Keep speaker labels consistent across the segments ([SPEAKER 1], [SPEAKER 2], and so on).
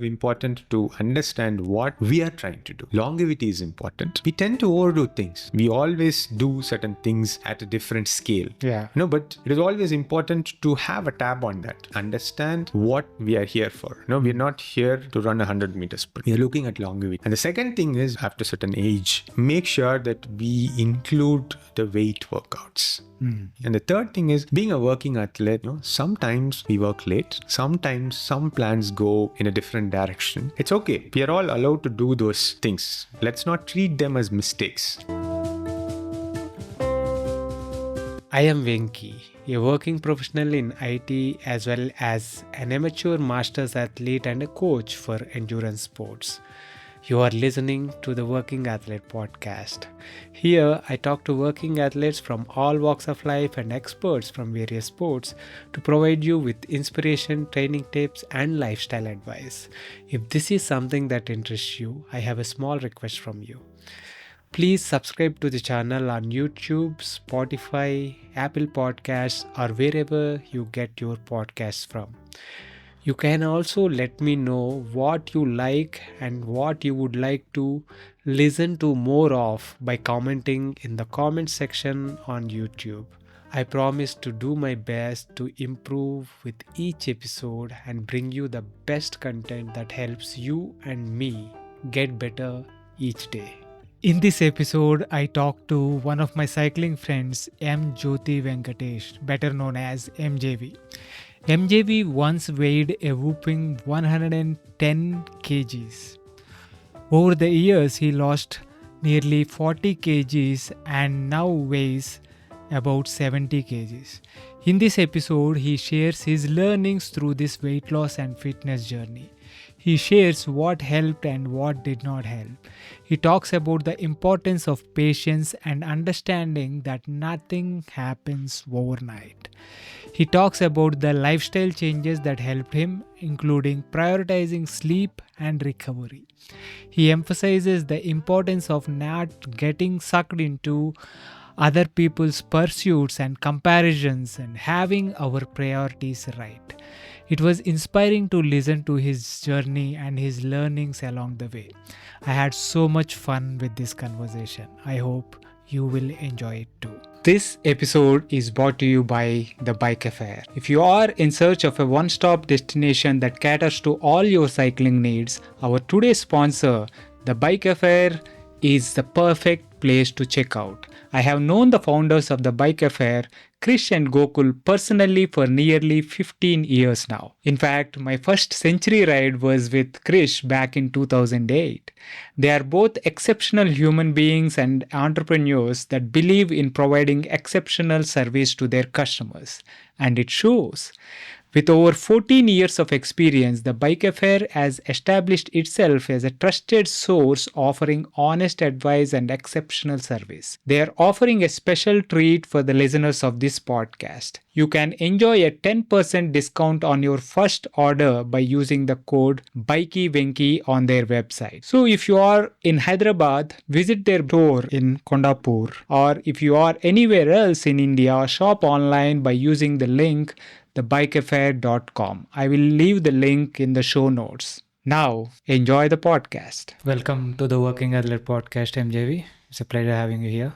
[SPEAKER 1] Important to understand what we are trying to do. Longevity is important. We tend to overdo things. We always do certain things at a different scale.
[SPEAKER 2] Yeah.
[SPEAKER 1] But it is always important to have a tab on that. Understand what we are here for. We're not here to run 100 meters sprint. We are looking at longevity. And the second thing is, after a certain age, make sure that we include the weight workouts. And the third thing is, being a working athlete, sometimes we work late, sometimes some plans go in a different direction. It's okay. We are all allowed to do those things. Let's not treat them as mistakes.
[SPEAKER 2] I am Venki, a working professional in IT as well as an amateur masters athlete and a coach for endurance sports. You are listening to the Working Athlete Podcast. Here, I talk to working athletes from all walks of life and experts from various sports to provide you with inspiration, training tips, and lifestyle advice. If this is something that interests you, I have a small request from you. Please subscribe to the channel on YouTube, Spotify, Apple Podcasts, or wherever you get your podcasts from. You can also let me know what you like and what you would like to listen to more of by commenting in the comment section on YouTube. I promise to do my best to improve with each episode and bring you the best content that helps you and me get better each day. In this episode, I talked to one of my cycling friends, Jothi Venkatesh, better known as MJV. MJV once weighed a whopping 110 kgs. Over the years, he lost nearly 40 kgs and now weighs about 70 kgs. In this episode, he shares his learnings through this weight loss and fitness journey. He shares what helped and what did not help. He talks about the importance of patience and understanding that nothing happens overnight. He talks about the lifestyle changes that helped him, including prioritizing sleep and recovery. He emphasizes the importance of not getting sucked into other people's pursuits and comparisons and having our priorities right. It was inspiring to listen to his journey and his learnings along the way. I had so much fun with this conversation. I hope you will enjoy it too. This episode is brought to you by The Bike Affair. If you are in search of a one-stop destination that caters to all your cycling needs, our today's sponsor, The Bike Affair, is the perfect place to check out. I have known the founders of The Bike Affair, Krish and Gokul, personally for nearly 15 years now. In fact, my first century ride was with Krish back in 2008. They are both exceptional human beings and entrepreneurs that believe in providing exceptional service to their customers. And it shows. With over 14 years of experience, the Bike Affair has established itself as a trusted source offering honest advice and exceptional service. They are offering a special treat for the listeners of this podcast. You can enjoy a 10% discount on your first order by using the code BikeyVenki on their website. So if you are in Hyderabad, visit their store in Kondapur, or if you are anywhere else in India, shop online by using the link thebikeaffair.com. I will leave the link in the show notes. Now, enjoy the podcast. Welcome to the Working Athlete Podcast, MJV. It's a pleasure having you here.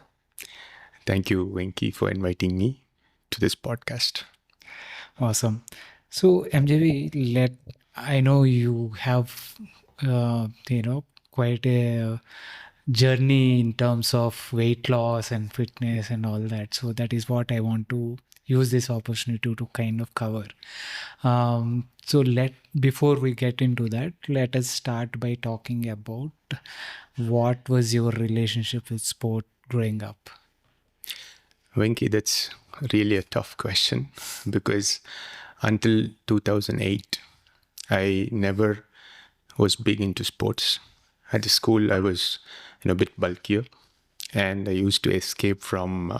[SPEAKER 1] Thank you, Venki, for inviting me to this podcast.
[SPEAKER 2] Awesome. So, MJV, I know you have, quite a journey in terms of weight loss and fitness and all that. So that is what I want to use this opportunity to kind of cover. Before we get into that, let us start by talking about what was your relationship with sport growing up?
[SPEAKER 1] Venki, that's really a tough question because until 2008, I never was big into sports. At the school, I was a bit bulkier, and I used to escape from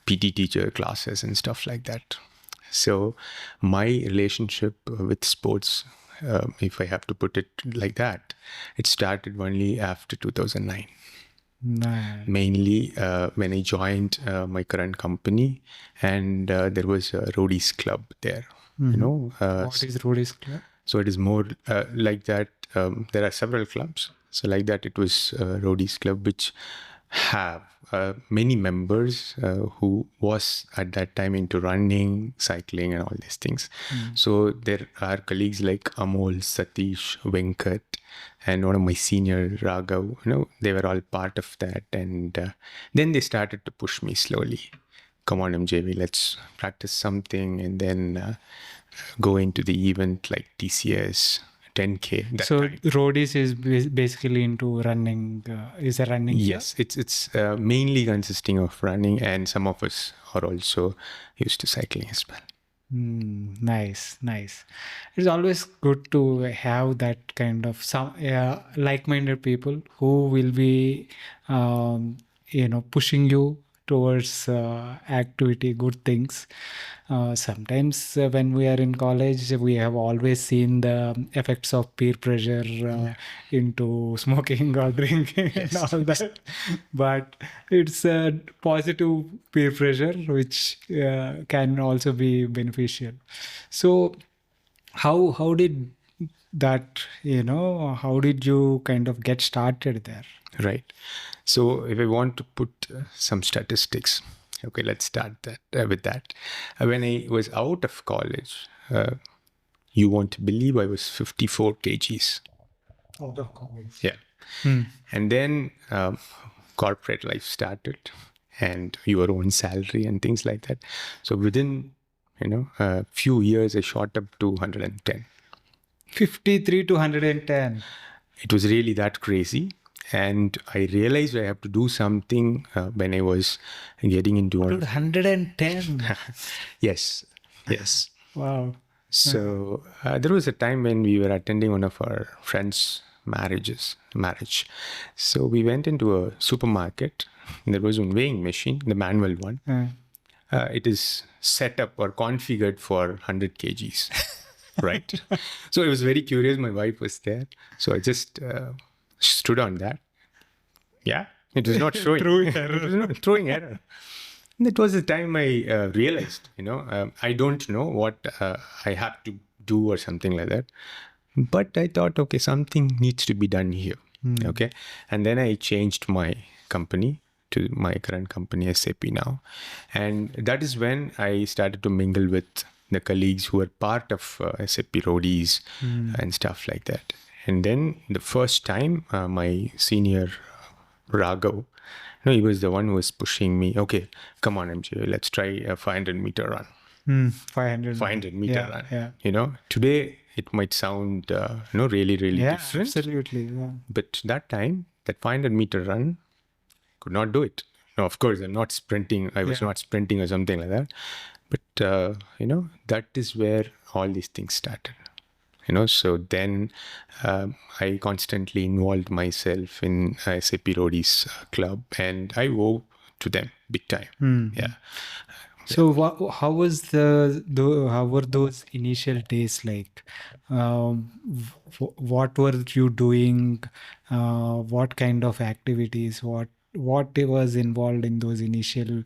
[SPEAKER 1] PT teacher classes and stuff like that. So my relationship with sports, if I have to put it like that, it started only after 2009. Mainly when I joined my current company, and there was a Roadies club there.
[SPEAKER 2] What is Roadies club?
[SPEAKER 1] So it is more like that. There are several clubs. So like that, it was Roadies Club, which have many members who was at that time into running, cycling, and all these things. So there are colleagues like Amol, Satish, Venkat, and one of my senior Raghav. They were all part of that, and then they started to push me slowly. Come on, MJV, let's practice something, and then go into the event like TCS, 10K.
[SPEAKER 2] So Roadies is basically into running. Is a running?
[SPEAKER 1] Yes, it's mainly consisting of running, and some of us are also used to cycling as well.
[SPEAKER 2] Nice. It's always good to have that kind of some like-minded people who will be, pushing you towards activity, good things. Sometimes when we are in college, we have always seen the effects of peer pressure into smoking or drinking and all that. But it's a positive peer pressure, which can also be beneficial. So how did that, how did you kind of get started there?
[SPEAKER 1] Right. So if I want to put some statistics, okay, let's start with that. When I was out of college, you won't believe I was 54 kgs.
[SPEAKER 2] Out of college.
[SPEAKER 1] Yeah. And then corporate life started, and your own salary and things like that. So within, a few years, I shot up to 110.
[SPEAKER 2] 53 to 110.
[SPEAKER 1] It was really that crazy. And I realized I have to do something when I was getting into
[SPEAKER 2] 110.
[SPEAKER 1] Yes.
[SPEAKER 2] Wow.
[SPEAKER 1] So there was a time when we were attending one of our friends' marriage. So we went into a supermarket. There was one weighing machine, the manual one. It is set up or configured for 100 kgs. Right. So I was very curious. My wife was there. So I just stood on that. Yeah. It was not showing. It was not throwing error. And that was the time I realized, I don't know what I have to do or something like that. But I thought, okay, something needs to be done here. Okay. And then I changed my company to my current company, SAP now. And that is when I started to mingle with the colleagues who were part of SAP Roadies and stuff like that. And then the first time, my senior Raghav, he was the one who was pushing me. Okay, come on, MJ, let's try a 500-meter run. 500 meter run.
[SPEAKER 2] Yeah.
[SPEAKER 1] Today it might sound, really, really different.
[SPEAKER 2] Absolutely. Yeah.
[SPEAKER 1] But that time, that 500-meter run, could not do it. No, of course, I'm not sprinting. I was not sprinting or something like that. But, that is where all these things started. So then I constantly involved myself in SAP Roadies club, and I owe to them big time. Yeah.
[SPEAKER 2] So how were those initial days like? What were you doing? What kind of activities? What was involved in those initial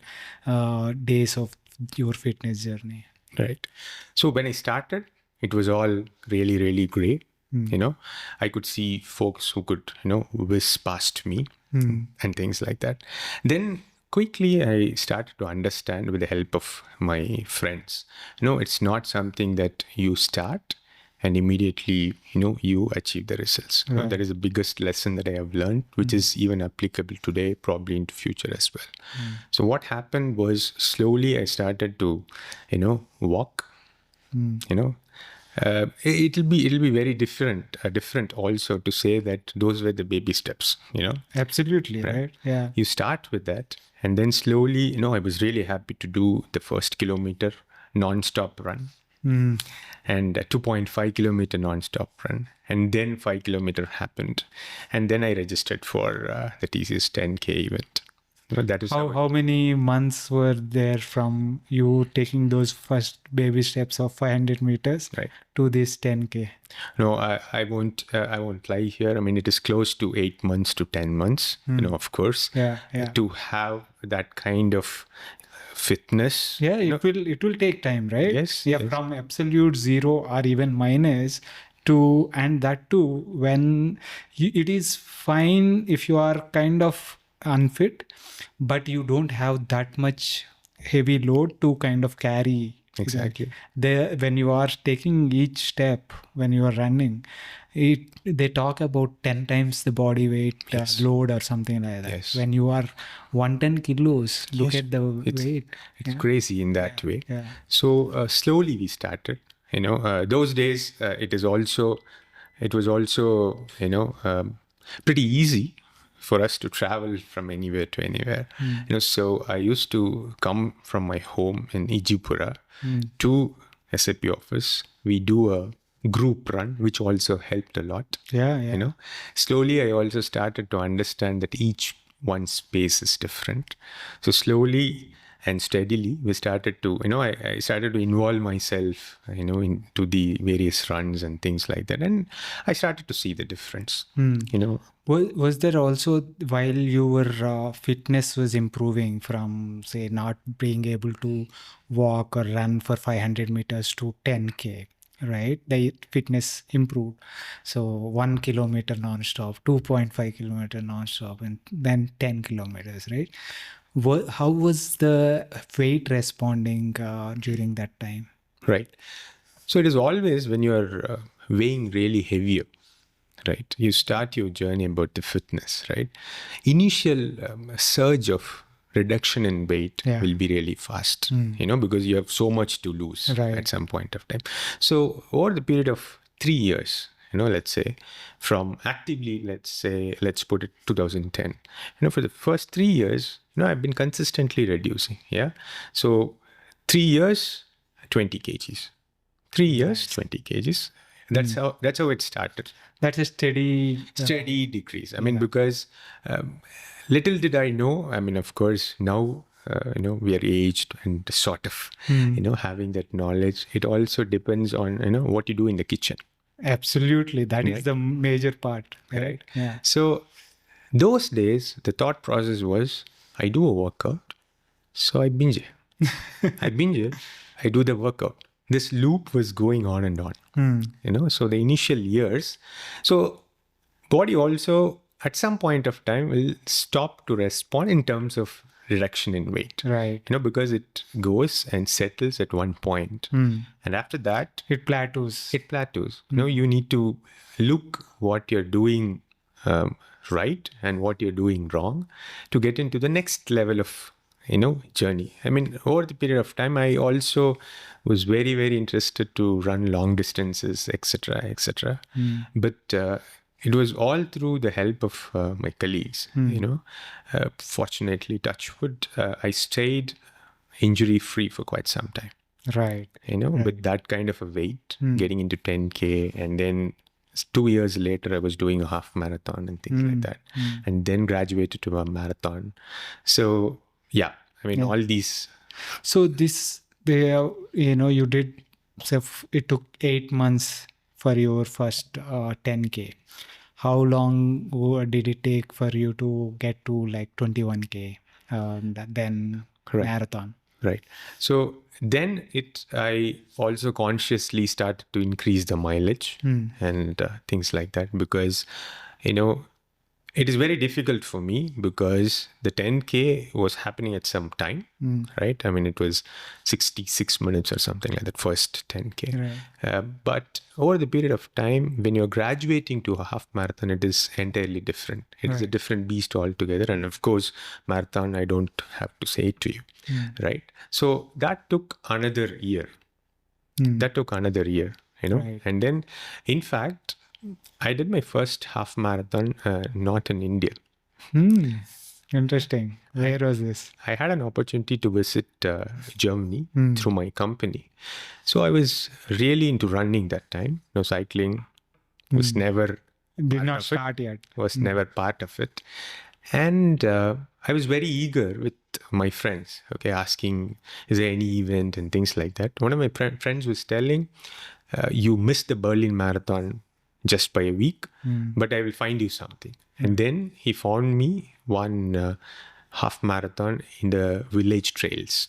[SPEAKER 2] days of your fitness journey?
[SPEAKER 1] Right. So when I started, it was all really, really great. I could see folks who could, whiz past me and things like that. Then quickly I started to understand with the help of my friends. It's not something that you start and immediately, you achieve the results.
[SPEAKER 2] Right.
[SPEAKER 1] That is the biggest lesson that I have learned, which is even applicable today, probably into future as well. So what happened was slowly I started to, walk, it'll be very different also to say that those were the baby steps,
[SPEAKER 2] Absolutely. Right. Yeah.
[SPEAKER 1] You start with that, and then slowly, I was really happy to do the first kilometer non-stop run, and a 2.5 kilometer non-stop run, and then 5 kilometer happened, and then I registered for the TCS 10K event. That is
[SPEAKER 2] how many months were there from you taking those first baby steps of 500 meters to this 10K?
[SPEAKER 1] No, I won't lie here. I mean, it is close to 8 months to 10 months, of course, to have that kind of fitness.
[SPEAKER 2] Yeah, it will take time, right?
[SPEAKER 1] Yes.
[SPEAKER 2] Yeah, from absolute zero or even minus,
[SPEAKER 3] and that too when it is fine if you are kind of unfit, but you don't have that much heavy load to kind of carry.
[SPEAKER 1] Exactly.
[SPEAKER 3] When you are taking each step, when you are running, they talk about 10 times the body weight load or something like that.
[SPEAKER 1] Yes.
[SPEAKER 3] When you are 110 kilos, look at the weight.
[SPEAKER 1] It's crazy in that way.
[SPEAKER 3] Yeah.
[SPEAKER 1] So slowly we started. Those days it was also pretty easy for us to travel from anywhere to anywhere. So I used to come from my home in Ijipura to SAP office. We do a group run, which also helped a lot.
[SPEAKER 3] Yeah.
[SPEAKER 1] Slowly I also started to understand that each one's space is different. So slowly and steadily we started to, I started to involve myself, into the various runs and things like that. And I started to see the difference,
[SPEAKER 3] Was there also, while your fitness was improving from, say, not being able to walk or run for 500 meters to 10K, right? The fitness improved. So 1 kilometer non-stop, 2.5 kilometer non-stop, and then 10 kilometers, right? How was the weight responding during that time?
[SPEAKER 1] Right. So it is always when you're weighing really heavier, right? You start your journey about the fitness, right? Initial surge of reduction in weight will be really fast, because you have so much to lose at some point of time. So over the period of 3 years, let's say from actively, let's put it 2010, for the first 3 years, I've been consistently reducing. Yeah. So 3 years, 20 kgs, 3 years, 20 kgs. That's how it started.
[SPEAKER 3] That's a steady
[SPEAKER 1] decrease. I mean, because little did I know. I mean, of course, now we are aged and sort of, having that knowledge. It also depends on what you do in the kitchen.
[SPEAKER 3] Absolutely, that is the major part.
[SPEAKER 1] Right.
[SPEAKER 3] Yeah.
[SPEAKER 1] So those days, the thought process was, I do a workout, so I binge it. I binge it. I do the workout. This loop was going on and on, so the initial years. So body also at some point of time will stop to respond in terms of reduction in weight.
[SPEAKER 3] Right.
[SPEAKER 1] Because it goes and settles at one point. And after that,
[SPEAKER 3] it plateaus.
[SPEAKER 1] You need to look what you're doing right and what you're doing wrong to get into the next level of journey. I mean, over the period of time, I also was very, very interested to run long distances, etc. But it was all through the help of my colleagues. Fortunately, touch wood, I stayed injury free for quite some time.
[SPEAKER 3] Right.
[SPEAKER 1] With that kind of a weight, getting into 10K, and then 2 years later, I was doing a half marathon and things like that, and then graduated to a marathon. So yeah, I mean, all these.
[SPEAKER 3] So you did. So it took 8 months for your first 10K. How long did it take for you to get to like 21K, then marathon?
[SPEAKER 1] Right. So then I also consciously started to increase the mileage and things like that, because, it is very difficult for me because the 10K was happening at some time, right? I mean, it was 66 minutes or something like that, first 10K.
[SPEAKER 3] Right.
[SPEAKER 1] But over the period of time, when you're graduating to a half marathon, it is entirely different. It is a different beast altogether. And of course, marathon, I don't have to say it to you, right? So that took another year.
[SPEAKER 3] Right.
[SPEAKER 1] And then, in fact, I did my first half marathon not in India.
[SPEAKER 3] Interesting. Where was this?
[SPEAKER 1] I had an opportunity to visit Germany through my company. So I was really into running that time. No, cycling was never
[SPEAKER 3] Did not start yet.
[SPEAKER 1] Was never part of it. And I was very eager with my friends, asking, is there any event and things like that. One of my friends was telling, you missed the Berlin Marathon just by a week, but I will find you something. And then he found me one half marathon in the village trails.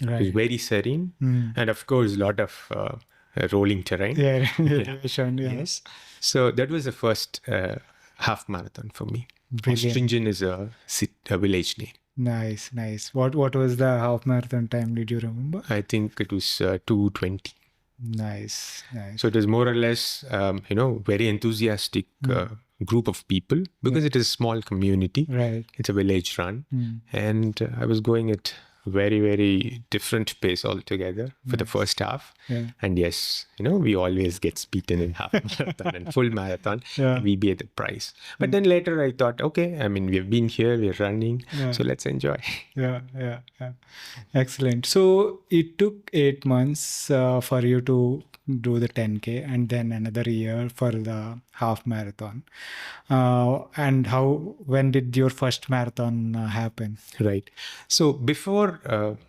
[SPEAKER 3] Right.
[SPEAKER 1] It was very serene. And of course, a lot of rolling terrain.
[SPEAKER 3] Yeah,
[SPEAKER 1] Yeah.
[SPEAKER 3] elevation, yeah.
[SPEAKER 1] Yes. So that was the first half marathon for me.
[SPEAKER 3] Brilliant.
[SPEAKER 1] Stringent is a village name.
[SPEAKER 3] Nice, nice. What was the half marathon time? Did you remember?
[SPEAKER 1] I think it was 2:20.
[SPEAKER 3] Nice, nice.
[SPEAKER 1] So it was more or less, very enthusiastic group of people because it is a small community.
[SPEAKER 3] Right.
[SPEAKER 1] It's a village run. And I was going at very, very different pace altogether for the first half.
[SPEAKER 3] Yeah.
[SPEAKER 1] And yes, we always get beaten in half marathon and full marathon.
[SPEAKER 3] Yeah.
[SPEAKER 1] We pay the price. But then later I thought, okay, we've been here, we're running, so let's enjoy.
[SPEAKER 3] Yeah. Excellent. So it took 8 months for you to do the 10K and then another year for the half marathon. And when did your first marathon happen?
[SPEAKER 1] Right. So before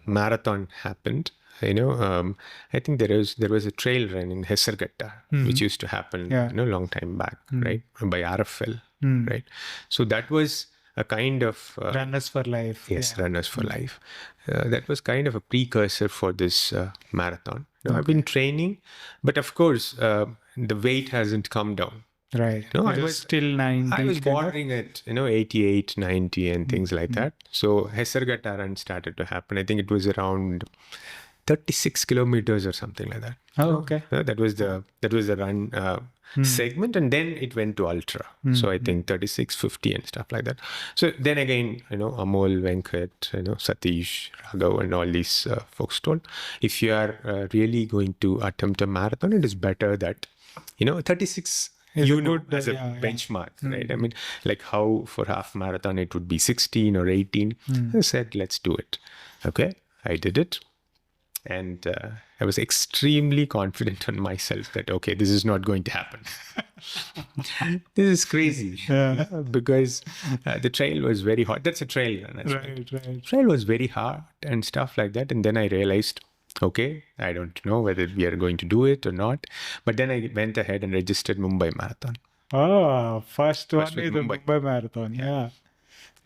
[SPEAKER 1] marathon happened, I think there was a trail run in Hesargatta, which used to happen, long time back, right, by RFL, right. So that was a kind of
[SPEAKER 3] Runners for Life.
[SPEAKER 1] Yes, Runners for Life. That was kind of a precursor for this marathon. I've been training, but of course, the weight hasn't come down.
[SPEAKER 3] Right.
[SPEAKER 1] I
[SPEAKER 3] was still 90.
[SPEAKER 1] I was bordering at 88, 90 and things like that. So Hesargatta run started to happen. I think it was around 36 kilometers or something like that.
[SPEAKER 3] Oh, okay.
[SPEAKER 1] That was the run segment, and then it went to ultra. So I think 36, 50 and stuff like that. So then again, Amol, Venkat, Satish, Raghav and all these folks told, if you are really going to attempt a marathon, it is better that 36 as a benchmark, right? Like how for half marathon it would be 16 or 18. I said, let's do it. Okay, I did it. And I was extremely confident on myself that, okay, this is not going to happen. This is crazy. Because the trail was very hard. That's a trail run. Right. Trail was very hard and stuff like that. And then I realized, okay, I don't know whether we are going to do it or not. But then I went ahead and registered Mumbai Marathon.
[SPEAKER 3] Oh, first one is the Mumbai Marathon. Yeah.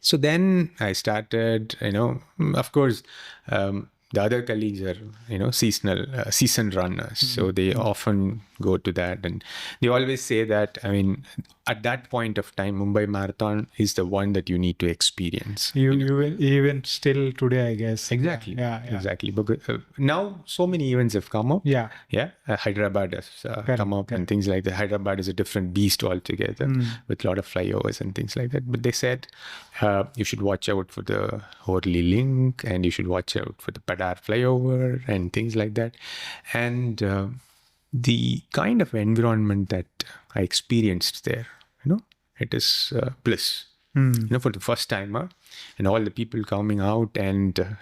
[SPEAKER 1] So then I started, of course, the other colleagues are, seasoned runners. So they often go to that. And they always say that, at that point of time, Mumbai Marathon is the one that you need to experience.
[SPEAKER 3] Even still today, I guess.
[SPEAKER 1] Exactly.
[SPEAKER 3] Yeah.
[SPEAKER 1] Exactly. Because now so many events have come up.
[SPEAKER 3] Yeah.
[SPEAKER 1] Hyderabad has come up and things like that. Hyderabad is a different beast altogether with a lot of flyovers and things like that. But they said you should watch out for the Horley Link and you should watch out for the Padar flyover and things like that. And the kind of environment that I experienced there, it is bliss. For the first timer, and all the people coming out and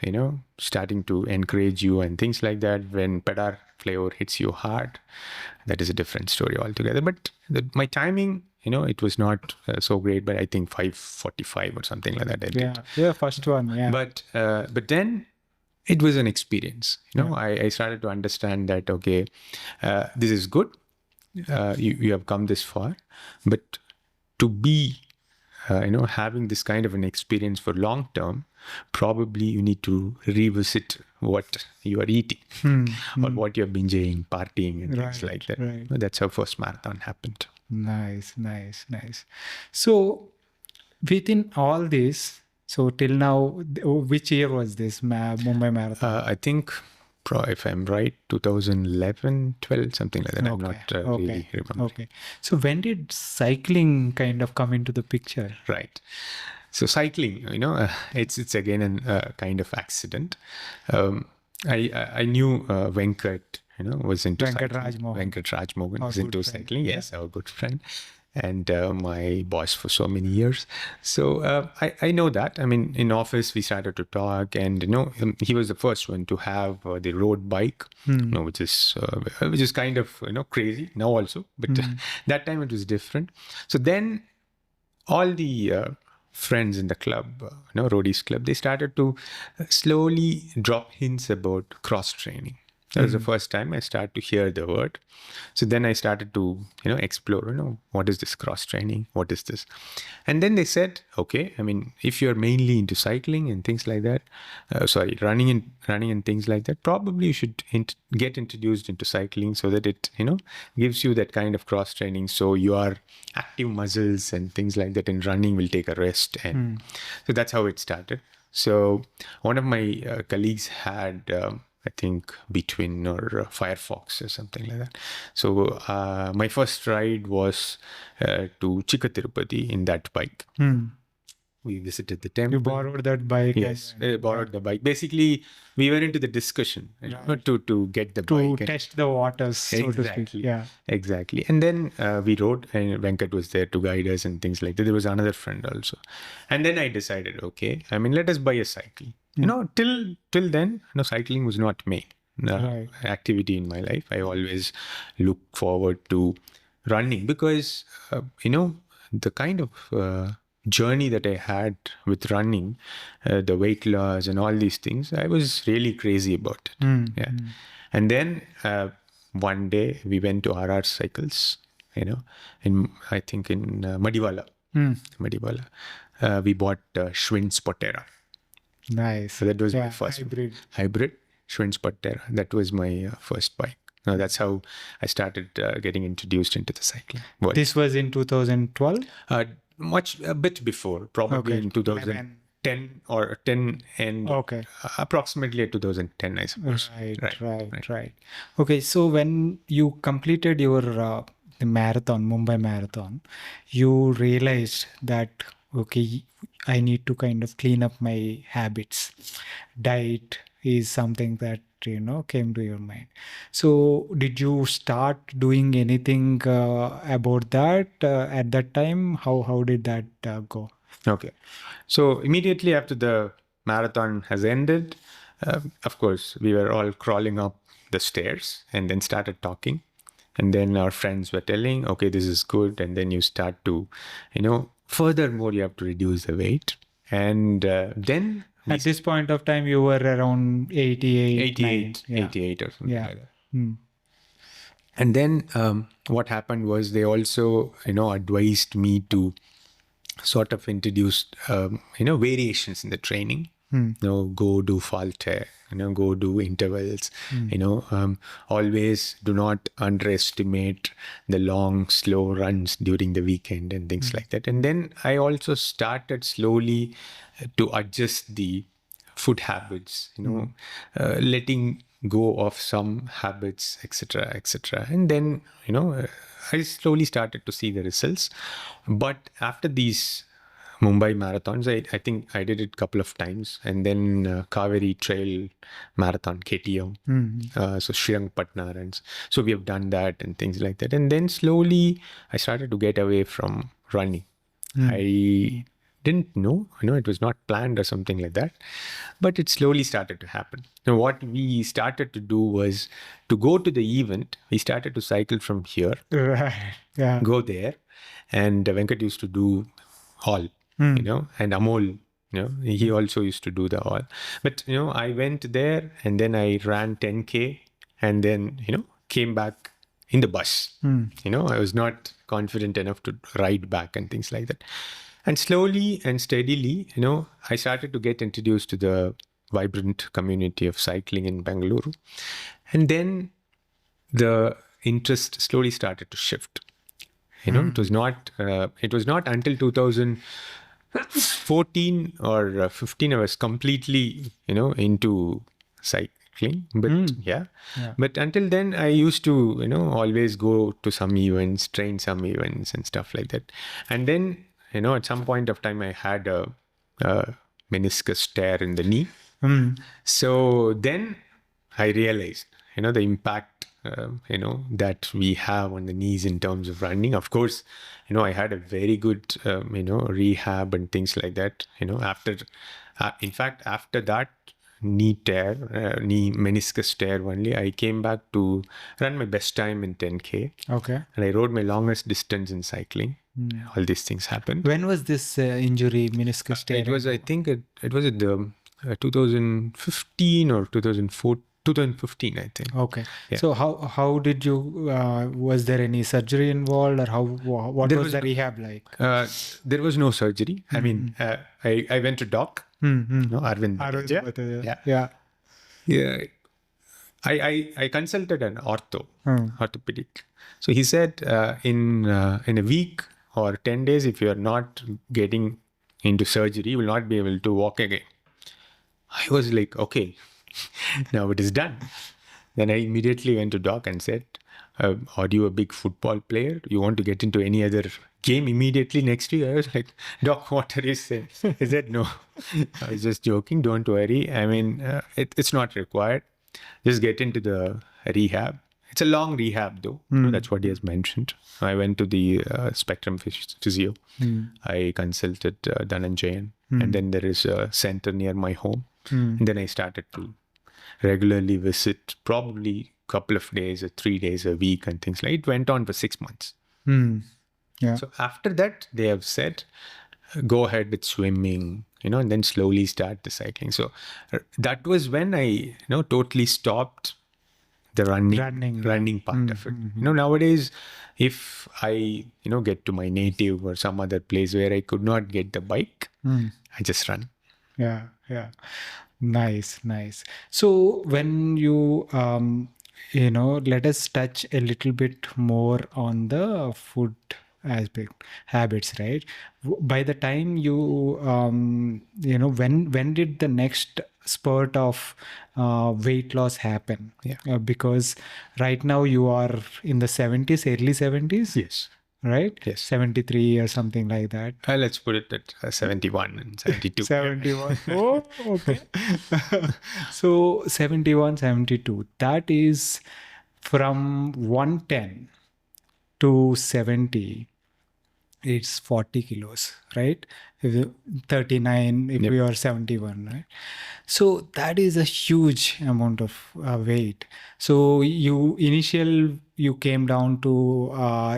[SPEAKER 1] starting to encourage you and things like that. When Padar flyover hits you hard, that is a different story altogether. But my timing, it was not so great, but I think 5:45 or something like that. I did.
[SPEAKER 3] First one. Yeah.
[SPEAKER 1] But then it was an experience. I started to understand that, okay, this is good. You have come this far, but to be, having this kind of an experience for long term, probably you need to revisit what you are eating or what you have been enjoying, partying and things like that.
[SPEAKER 3] Right.
[SPEAKER 1] That's how first marathon happened.
[SPEAKER 3] Nice. So within all this, so till now, which year was this Mumbai Marathon?
[SPEAKER 1] I think, if I'm right, 2011, 12, something like that. I'm not really remembering.
[SPEAKER 3] Okay. So when did cycling kind of come into the picture?
[SPEAKER 1] Right. So cycling, it's again a kind of accident. I knew Venkat, was into cycling. Venkat Rajmohan was into cycling. Yes, our good friend. And my boss for so many years. So I know that. In office, we started to talk and, he was the first one to have the road bike, which is kind of, crazy now also. But that time it was different. So then all the friends in the club, Roadies club, they started to slowly drop hints about cross training. That was the first time I started to hear the word. So then I started to, explore, what is this cross training? What is this? And then they said, okay, I mean, if you're mainly into cycling and things like that, running and things like that, probably you should get introduced into cycling so that it, gives you that kind of cross training. So your active muscles and things like that in running will take a rest. And so that's how it started. So one of my colleagues had, I think, Between or Firefox or something like that. So my first ride was to Chikka Tirupati in that bike. We visited the temple.
[SPEAKER 3] You borrowed that bike.
[SPEAKER 1] Yes, I borrowed the bike. Basically, we were into the discussion to get the bike.
[SPEAKER 3] To test the waters, so to speak. Yeah.
[SPEAKER 1] Exactly. And then we rode, and Venkat was there to guide us and things like that. There was another friend also. And then I decided, okay, I mean, let us buy a cycle. Till then, cycling was not my activity in my life. I always look forward to running because, the kind of journey that I had with running, the weight loss and all these things, I was really crazy about it. And then one day we went to RR Cycles, I think in Madiwala. Madiwala. We bought Schwinn Spotera.
[SPEAKER 3] Nice.
[SPEAKER 1] So that was my first hybrid Schwinn Spotera. That was my first bike. That's how I started getting introduced into the cycling world.
[SPEAKER 3] This was in 2012?
[SPEAKER 1] A bit before, probably in 2010 or 10 and approximately 2010, I suppose.
[SPEAKER 3] Right. Okay, so when you completed your the marathon, Mumbai Marathon, you realized that, okay, I need to kind of clean up my habits. Diet is something that, came to your mind. So did you start doing anything about that at that time? How did that go?
[SPEAKER 1] Okay. So immediately after the marathon has ended, of course, we were all crawling up the stairs and then started talking. And then our friends were telling, okay, this is good. And then you start to, furthermore, you have to reduce the weight. And then...
[SPEAKER 3] At this point of time, you were around 88
[SPEAKER 1] or something like that. And then what happened was they also, advised me to sort of introduce, variations in the training. Go do falte, go do intervals, always do not underestimate the long, slow runs during the weekend and things like that. And then I also started slowly to adjust the food habits, letting go of some habits, etc. And then, I slowly started to see the results. But after these Mumbai marathons, I think I did it a couple of times. And then Kaveri Trail Marathon, KTM, so Srirangapatna runs. So we have done that and things like that. And then slowly I started to get away from running. I didn't know, it was not planned or something like that, but it slowly started to happen. Now, what we started to do was to go to the event. We started to cycle from here, go there, and Venkat used to do all, and Amol, he also used to do the all. But, I went there and then I ran 10K and then, came back in the bus. I was not confident enough to ride back and things like that. And slowly and steadily, I started to get introduced to the vibrant community of cycling in Bengaluru. And then the interest slowly started to shift. It was not until 2014 or 15 I was completely, into cycling. But but until then I used to, always go to some events, train some events and stuff like that. And then, at some point of time, I had a meniscus tear in the knee. So then I realized, the impact, that we have on the knees in terms of running. Of course, I had a very good, rehab and things like that. In fact, after that knee meniscus tear only, I came back to run my best time in 10K.
[SPEAKER 3] Okay.
[SPEAKER 1] And I rode my longest distance in cycling. All these things happened.
[SPEAKER 3] When was this injury, meniscus tear?
[SPEAKER 1] It was, I think, it was at the 2015 or 2014. 2015, I think.
[SPEAKER 3] Okay.
[SPEAKER 1] Yeah.
[SPEAKER 3] So how did you, was there any surgery involved, or what
[SPEAKER 1] There
[SPEAKER 3] was
[SPEAKER 1] was
[SPEAKER 3] the rehab like?
[SPEAKER 1] There was no surgery. I mean, I went to doc, Arvind
[SPEAKER 3] Arvind
[SPEAKER 1] Bhattacharya.
[SPEAKER 3] Bhattacharya.
[SPEAKER 1] Yeah.
[SPEAKER 3] Yeah.
[SPEAKER 1] Yeah. I consulted an orthopedic. So he said in a week or 10 days, if you are not getting into surgery, you will not be able to walk again. I was like, okay, now it is done. Then I immediately went to doc and said, are you a big football player? You want to get into any other game immediately next year? I was like, doc, what are you saying? He said, no, I was just joking. Don't worry. I mean, it's not required. Just get into the rehab. It's a long rehab though. That's what he has mentioned. I went to the Spectrum Physio. I consulted Dhananjayan. And then there is a center near my home. And then I started to regularly visit, probably a couple of days or 3 days a week and things like. It went on for 6 months.
[SPEAKER 3] Yeah.
[SPEAKER 1] So after that, they have said, go ahead with swimming, and then slowly start the cycling. So that was when I, totally stopped the running part of it. Nowadays, if I, get to my native or some other place where I could not get the bike, I just run.
[SPEAKER 3] Yeah. Nice. So when you, let us touch a little bit more on the food aspect, habits, right? By the time you, when did the next spurt of weight loss happen?
[SPEAKER 1] Yeah.
[SPEAKER 3] Because right now you are in the 70s, early 70s.
[SPEAKER 1] Yes.
[SPEAKER 3] Right?
[SPEAKER 1] Yes.
[SPEAKER 3] 73 or something like that.
[SPEAKER 1] Let's put it at 71 and 72.
[SPEAKER 3] 71. Oh, okay. So 71, 72. That is from 110 to 70. It's 40 kilos, right? If 39, if you are 71, right? So that is a huge amount of weight. So you came down to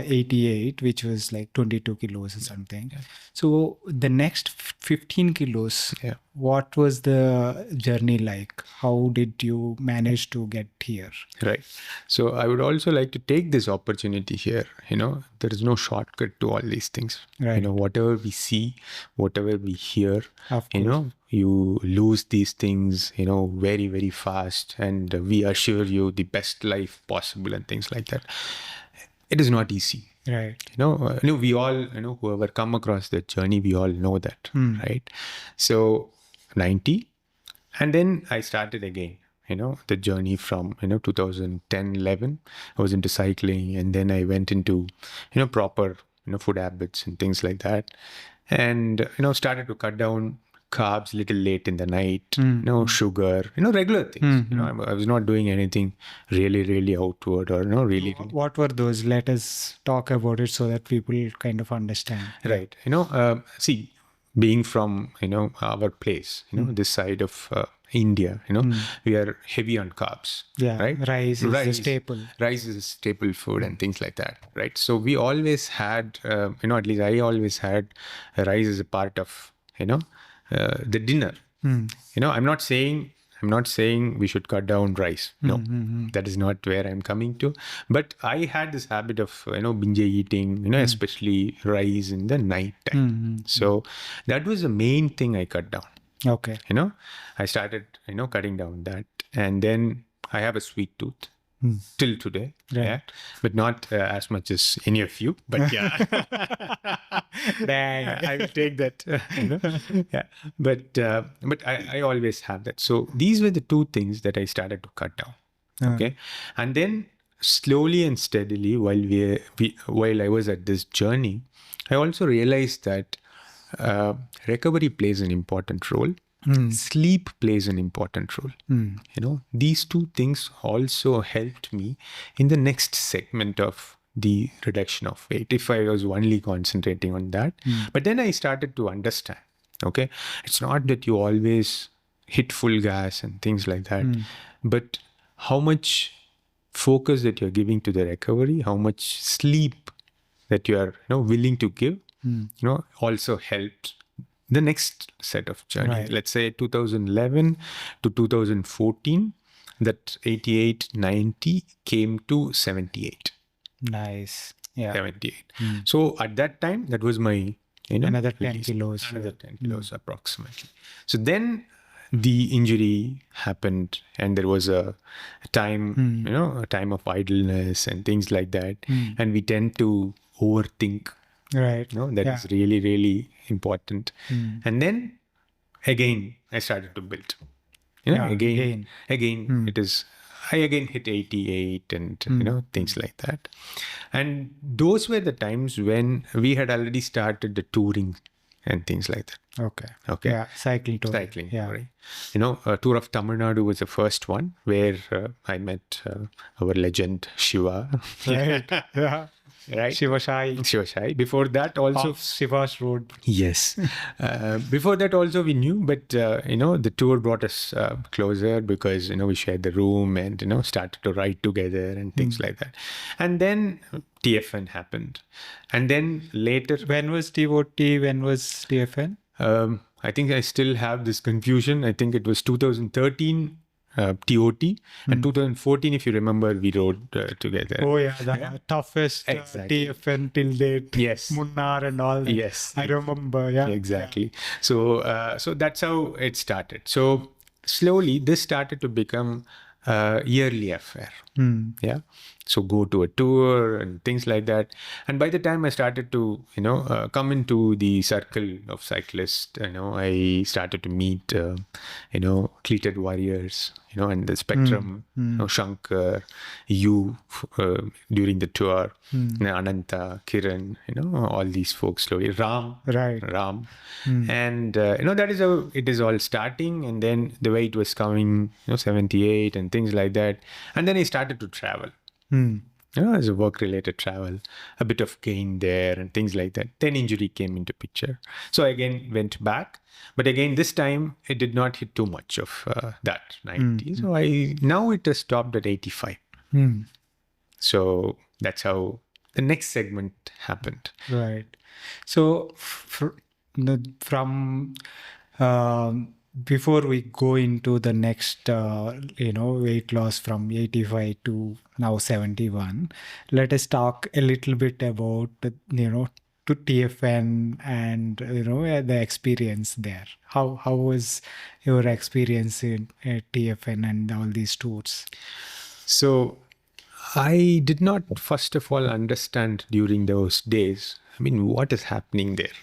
[SPEAKER 3] 88, which was like 22 kilos or something. Yeah. So the next 15 kilos, what was the journey like? How did you manage to get here?
[SPEAKER 1] Right. So I would also like to take this opportunity here. There is no shortcut to all these things.
[SPEAKER 3] Right.
[SPEAKER 1] Whatever we see, whatever we hear, you lose these things, very, very fast. And we assure you the best life possible and things like that. It is not easy.
[SPEAKER 3] Right.
[SPEAKER 1] We all, whoever come across that journey, we all know that, right? So 90. And then I started again. The journey from 2010, 11, I was into cycling, and then I went into proper food habits and things like that, and started to cut down carbs little late in the night, sugar, regular things. I was not doing anything really outward or really.
[SPEAKER 3] What were those? Let us talk about it so that people kind of understand.
[SPEAKER 1] Right. See, being from our place, this side of India, we are heavy on carbs.
[SPEAKER 3] Yeah,
[SPEAKER 1] right.
[SPEAKER 3] Rice is a staple.
[SPEAKER 1] Rice is a staple food and things like that, right? So we always had, at least I always had rice as a part of, the dinner. I'm not saying we should cut down rice. No, that is not where I'm coming to. But I had this habit of, binge eating, especially rice in the night time. So that was the main thing I cut down.
[SPEAKER 3] Okay.
[SPEAKER 1] I started, cutting down that. And then I have a sweet tooth till today.
[SPEAKER 3] Right.
[SPEAKER 1] Yeah. But not as much as any of you. But yeah. Dang, I will take that. Yeah. But I always have that. So these were the two things that I started to cut down. Okay. And then slowly and steadily, while I was at this journey, I also realized that recovery plays an important role. Sleep plays an important role. These two things also helped me in the next segment of the reduction of weight, if I was only concentrating on that. But then I started to understand, okay, it's not that you always hit full gas and things like that, but how much focus that you're giving to the recovery, how much sleep that you are willing to give, also helped the next set of journey.
[SPEAKER 3] Right.
[SPEAKER 1] Let's say 2011 to 2014, that 88, 90 came to 78.
[SPEAKER 3] Nice. Yeah.
[SPEAKER 1] 78. So at that time, that was my,
[SPEAKER 3] Another 10
[SPEAKER 1] release.
[SPEAKER 3] kilos.
[SPEAKER 1] Another 10 kilos approximately. So then the injury happened, and there was a time, a time of idleness and things like that. And we tend to overthink.
[SPEAKER 3] Right.
[SPEAKER 1] That is really, really important. And then again, I started to build. Again, it is. I again hit 88 and things like that. And those were the times when we had already started the touring and things like that.
[SPEAKER 3] Okay. Yeah. Cycling tour.
[SPEAKER 1] Cycling.
[SPEAKER 3] Yeah.
[SPEAKER 1] Right. A tour of Tamilnadu was the first one where I met our legend Shiva.
[SPEAKER 3] Right. Yeah.
[SPEAKER 1] Right.
[SPEAKER 3] Shiva Shai.
[SPEAKER 1] Before that also.
[SPEAKER 3] Off Shiva's road.
[SPEAKER 1] Yes. Before that also we knew, but the tour brought us closer because we shared the room and started to ride together and things like that. And then TFN happened, and then later.
[SPEAKER 3] When was TOT? When was TFN?
[SPEAKER 1] I think I still have this confusion. I think it was 2013. TOT and 2014, if you remember, we rode together.
[SPEAKER 3] Oh yeah, the toughest TFN till date.
[SPEAKER 1] Yes,
[SPEAKER 3] Munnar and all that.
[SPEAKER 1] Yes,
[SPEAKER 3] I remember. Yeah,
[SPEAKER 1] exactly. So that's how it started. So slowly, this started to become a yearly affair. Yeah. So go to a tour and things like that. And by the time I started to, come into the circle of cyclists, I started to meet, cleated warriors, and the spectrum, Shankar, you during the tour, Ananta, Kiran, all these folks slowly, Ram. And, that is how it is all starting. And then the way it was coming, 78 and things like that. And then I started to travel. As a work-related travel, a bit of gain there and things like that. Then injury came into picture. So I again went back. But again, this time it did not hit too much of that 90. So now it has stopped at 85. So that's how the next segment happened.
[SPEAKER 3] Right. So from before we go into the next, weight loss from 85 to now 71, let us talk a little bit about, to TFN and, the experience there. How was your experience in TFN and all these tours?
[SPEAKER 1] So I did not, first of all, understand during those days, what is happening there?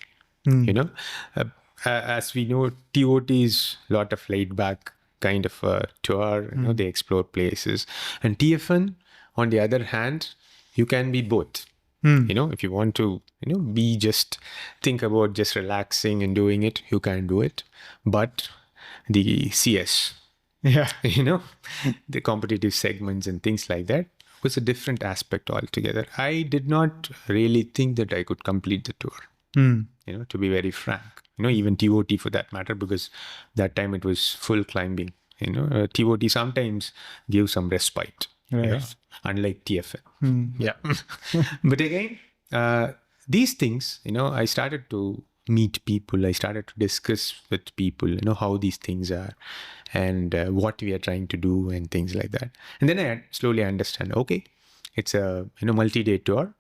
[SPEAKER 1] As we know, TOT is a lot of laid back kind of a tour. They explore places. And TFN, on the other hand, you can be both. If you want to, be just think about just relaxing and doing it, you can do it. But the CS, the competitive segments and things like that was a different aspect altogether. I did not really think that I could complete the tour, to be very frank. Even TOT for that matter, because that time it was full climbing. TOT sometimes gives some respite, unlike TFN. Yeah. But again, these things, I started to meet people. I started to discuss with people, how these things are and what we are trying to do and things like that. And then I slowly understand, okay, it's a multi-day tour.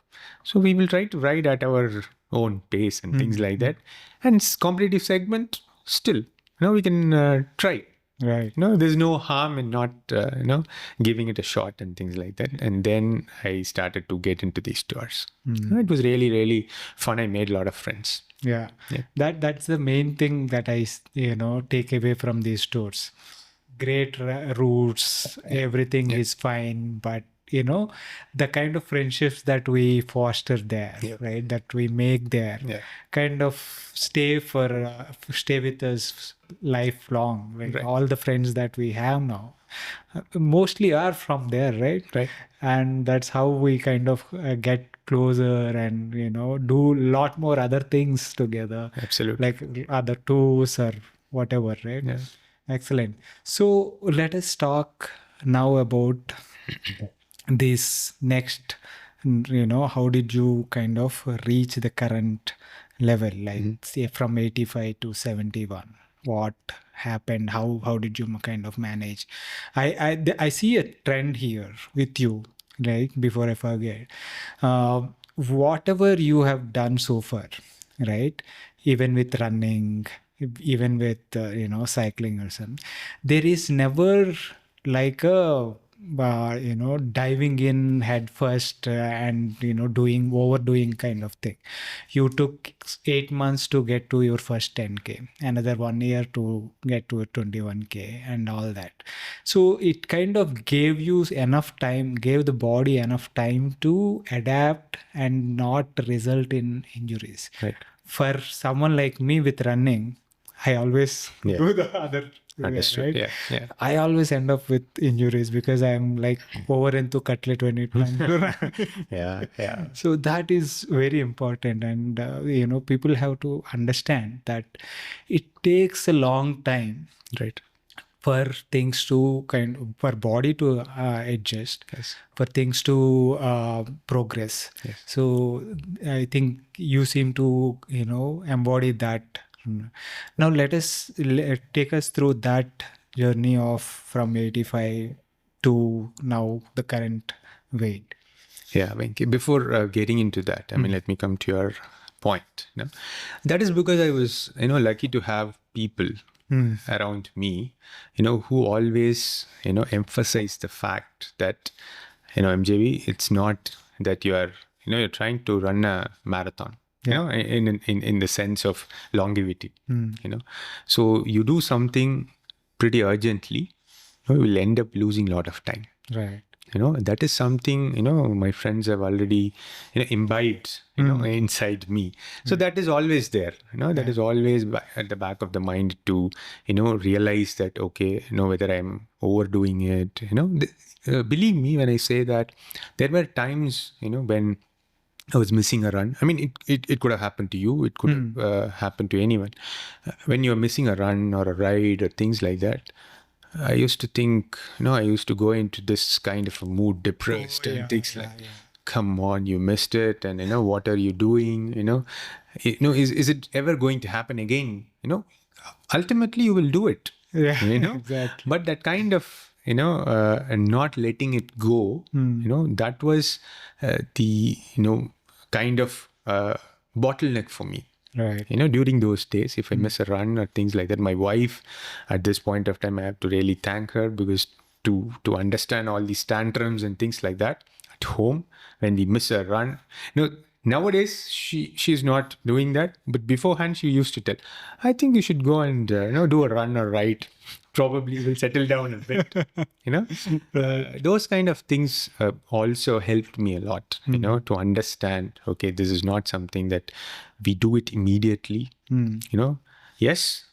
[SPEAKER 1] So we will try to ride at our own pace and things like that. And competitive segment, still, we can try.
[SPEAKER 3] Right.
[SPEAKER 1] There's no harm in not, giving it a shot and things like that. And then I started to get into these tours. It was really, really fun. I made a lot of friends.
[SPEAKER 3] Yeah. That's the main thing that I, take away from these tours. Great routes, everything is fine, but the kind of friendships that we foster there, right? That we make there, kind of stay with us lifelong. Right? All the friends that we have now, mostly are from there, right?
[SPEAKER 1] Right.
[SPEAKER 3] And that's how we kind of get closer and do a lot more other things together.
[SPEAKER 1] Absolutely.
[SPEAKER 3] Like other tours or whatever, right?
[SPEAKER 1] Yeah.
[SPEAKER 3] Excellent. So let us talk now about this next, how did you kind of reach the current level, like say from 85 to 71? what happened? How did you kind of manage? I see a trend here with you. Like, before I forget, whatever you have done so far, right? Even with running, even with cycling or something, there is never like a diving in head first and doing overdoing kind of thing. You took 8 months to get to your first 10K, another 1 year to get to a 21K and all that. So it kind of gave you enough time, gave the body enough time to adapt and not result in injuries.
[SPEAKER 1] Right.
[SPEAKER 3] For someone like me with running, I always do the other way,
[SPEAKER 1] Understood.
[SPEAKER 3] right?
[SPEAKER 1] Yeah.
[SPEAKER 3] I always end up with injuries because I'm like over into cutlet when it comes to run.
[SPEAKER 1] Yeah.
[SPEAKER 3] So that is very important, and people have to understand that it takes a long time
[SPEAKER 1] Right.
[SPEAKER 3] for things to for body to adjust,
[SPEAKER 1] Yes.
[SPEAKER 3] for things to progress.
[SPEAKER 1] Yes.
[SPEAKER 3] So I think you seem to embody that. Now take us through that journey of from 85 to now the current weight.
[SPEAKER 1] Yeah, Venki. Before getting into that, I mean, let me come to your point. That is because I was, lucky to have people around me, who always, emphasize the fact that, MJV, it's not that you're trying to run a marathon. In the sense of longevity. So you do something pretty urgently, you will end up losing a lot of time.
[SPEAKER 3] Right.
[SPEAKER 1] That is something my friends have already imbibed inside me. So that is always there. That is always at the back of the mind to realize that, okay, whether I'm overdoing it. Believe me when I say that there were times when I was missing a run. I mean, it could have happened to you. It could have happened to anyone. When you're missing a run or a ride or things like that, I used to think, I used to go into this kind of a mood, depressed and things like, come on, you missed it. And, what are you doing? Is it ever going to happen again? Ultimately you will do it.
[SPEAKER 3] Yeah, exactly.
[SPEAKER 1] But that kind of, not letting it go, that was the, kind of bottleneck for me.
[SPEAKER 3] Right.
[SPEAKER 1] During those days, if I miss a run or things like that, my wife, at this point of time, I have to really thank her because to understand all these tantrums and things like that at home when we miss a run, nowadays she's not doing that, but beforehand she used to tell, I think you should go and do a run or ride. Probably will settle down a bit. Those kind of things also helped me a lot, to understand, okay, this is not something that we do it immediately. Yes,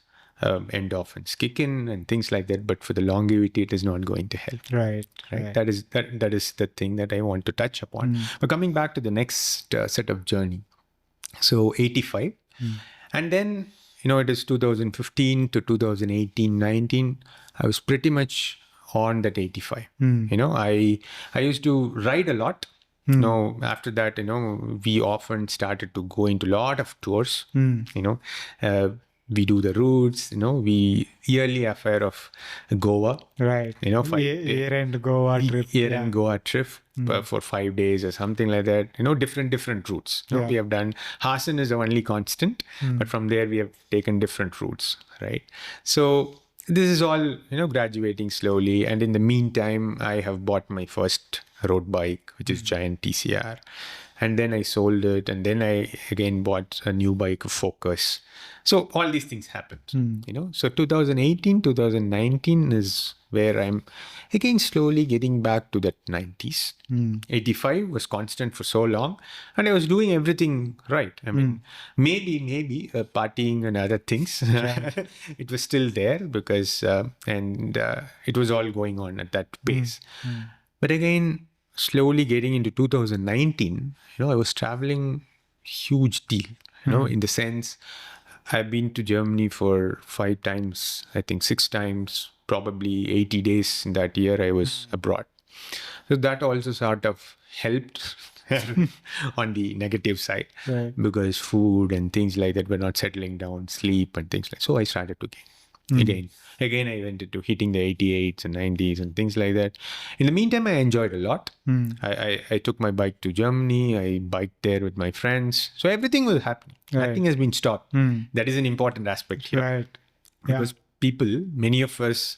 [SPEAKER 1] endorphins kick in and things like that, but for the longevity, it is not going to help.
[SPEAKER 3] Right.
[SPEAKER 1] That is the thing that I want to touch upon. But coming back to the next set of journey, so 85, and then it is 2015 to 2018, 19. I was pretty much on that 85. I used to ride a lot. After that, we often started to go into a lot of tours. We do the routes, we yearly affair of Goa.
[SPEAKER 3] Right. Year-end Goa trip.
[SPEAKER 1] Year-end Goa trip for 5 days or something like that. Different routes. We have done, Hassan is the only constant, but from there we have taken different routes, right? So this is all, graduating slowly. And in the meantime, I have bought my first road bike, which is Giant TCR. And then I sold it. And then I again bought a new bike, a Focus. So all these things happened, So 2018, 2019 is where I'm again slowly getting back to that 90s. 85 was constant for so long. And I was doing everything right. I mean, maybe partying and other things. It was still there because, it was all going on at that pace. But again, slowly getting into 2019, I was traveling huge deal, in the sense I've been to Germany for 5 times, I think 6 times, probably 80 days in that year I was abroad. So that also sort of helped on the negative side, because food and things like that were not settling down, sleep and things like that. So I started to gain. Again, I went into hitting the 88s and 90s and things like that. In the meantime, I enjoyed a lot. I took my bike to Germany. I biked there with my friends. So everything was happening.
[SPEAKER 3] Right.
[SPEAKER 1] Nothing has been stopped. That is an important aspect here.
[SPEAKER 3] Right.
[SPEAKER 1] Because people, many of us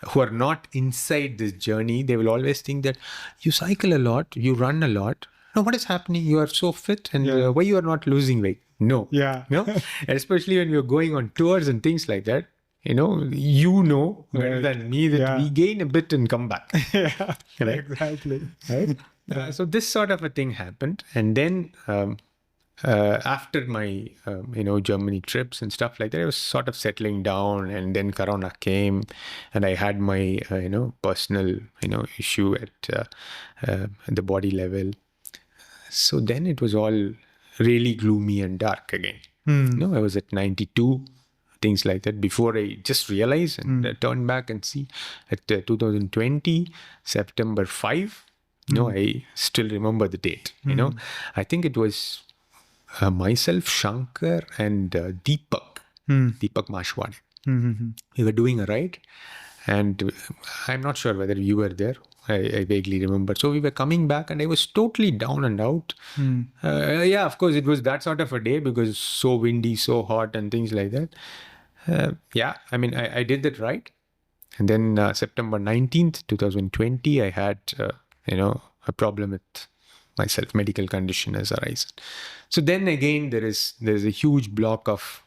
[SPEAKER 1] who are not inside this journey, they will always think that you cycle a lot, you run a lot. No, what is happening? You are so fit, and why you are not losing weight? No.
[SPEAKER 3] Yeah.
[SPEAKER 1] No, especially when you're going on tours and things like that. You know better than me that we gain a bit and come back.
[SPEAKER 3] Yeah.
[SPEAKER 1] Right?
[SPEAKER 3] Exactly.
[SPEAKER 1] Right? So this sort of a thing happened, and then after my Germany trips and stuff like that, I was sort of settling down, and then Corona came, and I had my personal issue at the body level. So then it was all really gloomy and dark again. I was at 92, things like that, before I just realized and turned back and see at 2020 September 5. I still remember the date. I think it was myself, Shankar, and Deepak Mashwani. We were doing a ride, and I'm not sure whether you were there. I vaguely remember. So we were coming back, and I was totally down and out. Of course, it was that sort of a day because it's so windy, so hot, and things like that. I did that ride. And then September 19th, 2020, I had, a problem with myself, medical condition has arisen. So then again, there's a huge block of,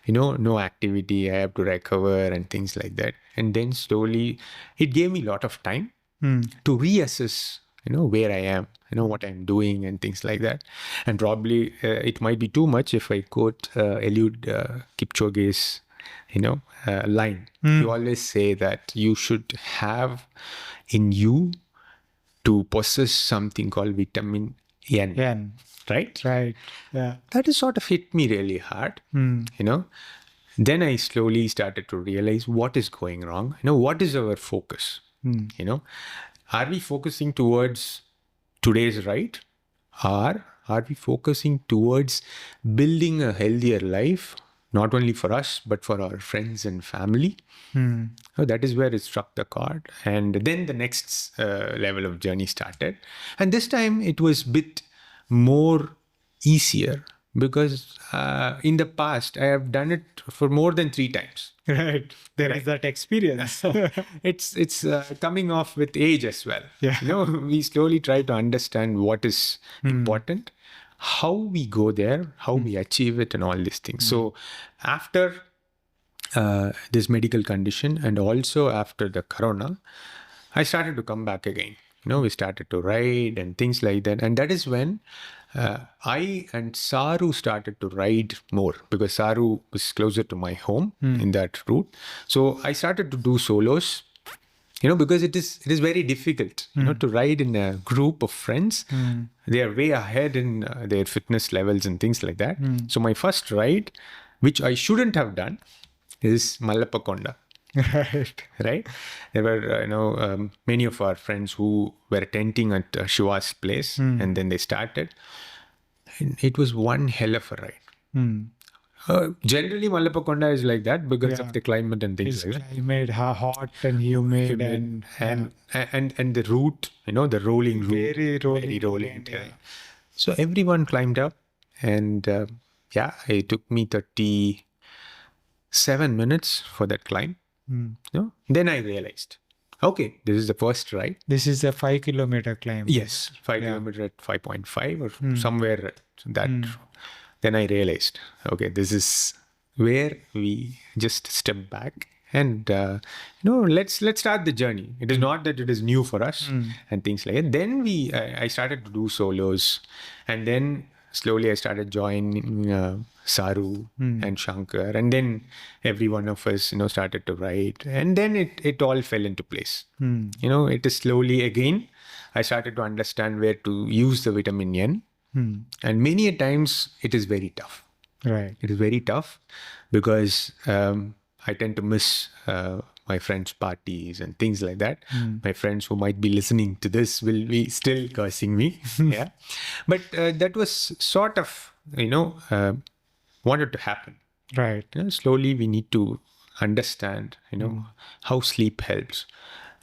[SPEAKER 1] no activity. I have to recover and things like that. And then slowly, it gave me a lot of time to reassess, where I am, what I'm doing and things like that. And probably it might be too much if I quote Eliud Kipchoge's, line. You always say that you should have in you to possess something called vitamin N. Right?
[SPEAKER 3] Right. Yeah.
[SPEAKER 1] That has sort of hit me really hard. Then I slowly started to realize what is going wrong. What is our focus? Are we focusing towards today's ride, or are we focusing towards building a healthier life, not only for us, but for our friends and family? So that is where it struck the chord. And then the next level of journey started. And this time it was a bit more easier because in the past, I have done it for more than 3 times.
[SPEAKER 3] Right. There is that experience.
[SPEAKER 1] It's coming off with age as well.
[SPEAKER 3] Yeah.
[SPEAKER 1] We slowly try to understand what is important, how we go there, how we achieve it, and all these things. So after this medical condition and also after the corona, I started to come back again. We started to ride and things like that. And that is when I and Saru started to ride more because Saru was closer to my home in that route. So I started to do solos, because it is very difficult, to ride in a group of friends. They are way ahead in their fitness levels and things like that. So my first ride, which I shouldn't have done, is Mallappakonda. Right. There were, many of our friends who were tenting at Shiva's place, and then they started. And it was one hell of a ride. Generally, Mallappakonda is like that because of the climate and things like that.
[SPEAKER 3] Climate, hot and humid, and
[SPEAKER 1] the route, the rolling route,
[SPEAKER 3] very
[SPEAKER 1] rolling. So everyone climbed up, and it took me 37 minutes for that climb. Then I realized, okay, this is the first ride.
[SPEAKER 3] This is a 5 kilometer climb.
[SPEAKER 1] Yes, 5 kilometer at 5.5 or somewhere at that. Then I realized, okay, this is where we just step back and let's start the journey. It is not that it is new for us and things like that. Then I started to do solos, and then slowly I started joining Saru and Shankar, and then every one of us started to write, and then it all fell into place. It is slowly again I started to understand where to use the vitamin N, and many a times it is very tough.
[SPEAKER 3] Right.
[SPEAKER 1] It is very tough because I tend to miss my friends' parties and things like that. My friends who might be listening to this will be still cursing me. But that was sort of, wanted to happen.
[SPEAKER 3] Right.
[SPEAKER 1] Slowly we need to understand, how sleep helps.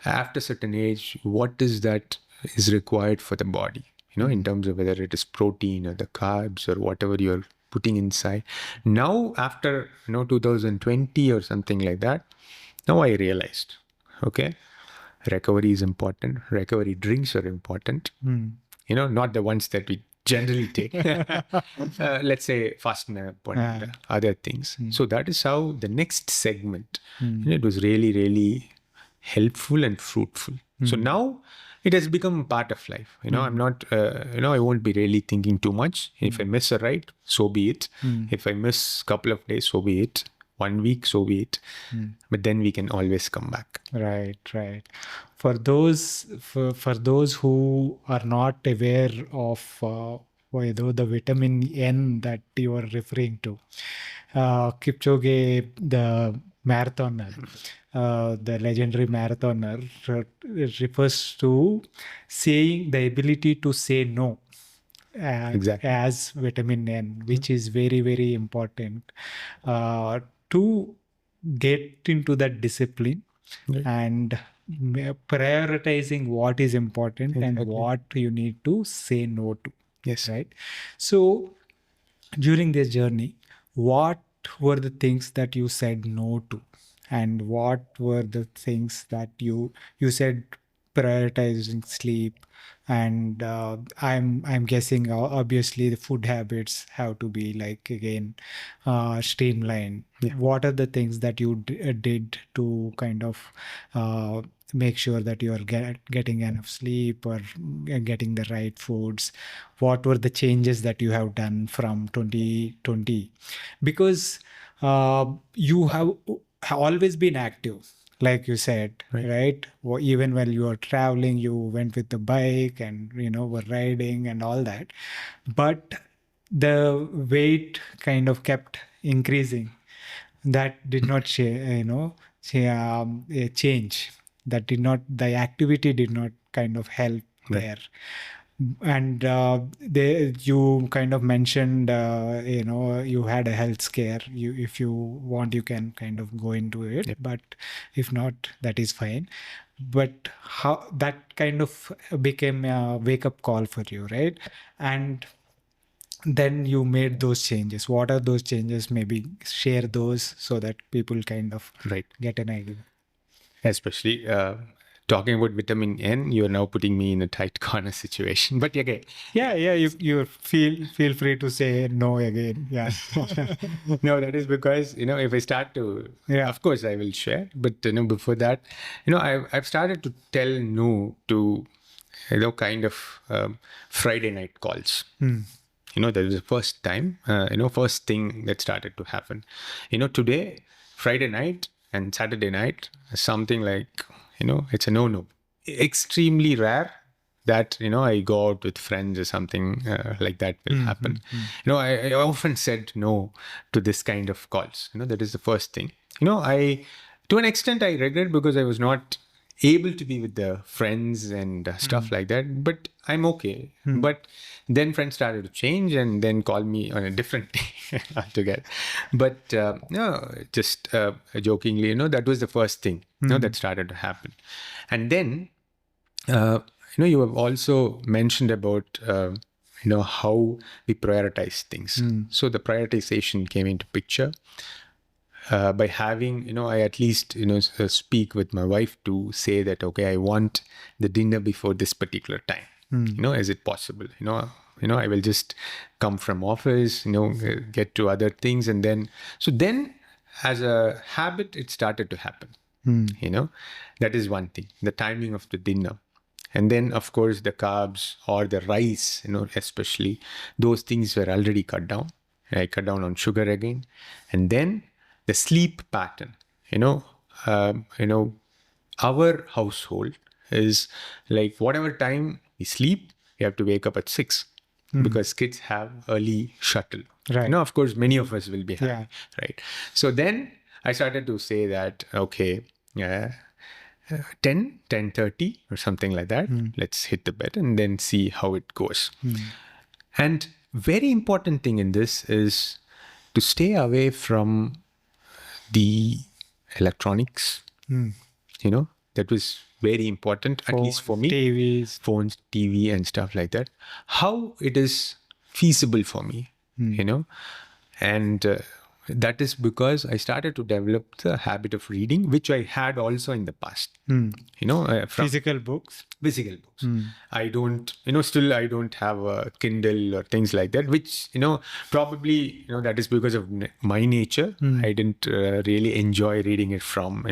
[SPEAKER 1] After certain age, what is that is required for the body, in terms of whether it is protein or the carbs or whatever you're putting inside. Now, after, 2020 or something like that, now I realized, okay, recovery is important. Recovery drinks are important. Not the ones that we generally take. Let's say fast nap and other things. So that is how the next segment, it was really, really helpful and fruitful. So now it has become part of life. I'm not, I won't be really thinking too much. If I miss a ride, so be it. If I miss a couple of days, so be it. 1 week, so be it. But then we can always come back.
[SPEAKER 3] Right. For those who are not aware of the vitamin N that you are referring to, Kipchoge, the marathoner, the legendary marathoner, refers to saying the ability to say no.
[SPEAKER 1] Exactly.
[SPEAKER 3] As vitamin N, which is very, very important to get into that discipline,
[SPEAKER 1] Right.
[SPEAKER 3] and prioritizing what is important and what you need to say no to.
[SPEAKER 1] Yes.
[SPEAKER 3] Right. So during this journey, what were the things that you said no to, and what were the things that you said prioritizing sleep? And I'm guessing obviously the food habits have to be like again streamlined. What are the things that you did to kind of make sure that you are getting enough sleep or getting the right foods? What were the changes that you have done from 2020? Because you have always been active, like you said, right? Even while you were traveling, you went with the bike and were riding and all that, but the weight kind of kept increasing. That did not change. That did not, the activity did not kind of help there. And you kind of mentioned you had a health scare. If you want, you can kind of go into it, but if not, that is fine. But how that kind of became a wake-up call for you, right? And then you made those changes. What are those changes? Maybe share those so that people kind of get an idea.
[SPEAKER 1] Especially talking about vitamin N, you're now putting me in a tight corner situation. But okay.
[SPEAKER 3] Yeah. You feel free to say no again. Yeah.
[SPEAKER 1] No, that is because if I start to, of course I will share. But before that, I've started to tell no to kind of Friday night calls. That was the first time. First thing that started to happen. Today, Friday night and Saturday night, something like, it's a no. Extremely rare that, I go out with friends or something like that will happen. I often said no to this kind of calls. That is the first thing. To an extent, I regret because I was not able to be with the friends and stuff like that, but I'm okay. But then friends started to change and then call me on a different day altogether. But just jokingly, that was the first thing that started to happen. And then you have also mentioned about how we prioritize things. So the prioritization came into picture by having, I at least, speak with my wife to say that, okay, I want the dinner before this particular time. Is it possible? I will just come from office, get to other things. And then, as a habit, it started to happen. That is one thing, the timing of the dinner. And then, of course, the carbs or the rice, especially, those things were already cut down. I cut down on sugar again. And then the sleep pattern, our household is like whatever time we sleep, we have to wake up at 6 because kids have early shuttle.
[SPEAKER 3] Right.
[SPEAKER 1] Of course, many of us will be happy, right? So then I started to say that, okay, 10:30 or something like that. Let's hit the bed and then see how it goes. And very important thing in this is to stay away from the electronics. That was very important, at least for me.
[SPEAKER 3] TVs.
[SPEAKER 1] Phones, TV, and stuff like that. How it is feasible for me, and that is because I started to develop the habit of reading, which I had also in the past. From
[SPEAKER 3] Physical books.
[SPEAKER 1] physical books. I don't, still I don't have a Kindle or things like that, which, probably, that is because of my nature. I didn't really enjoy reading it from,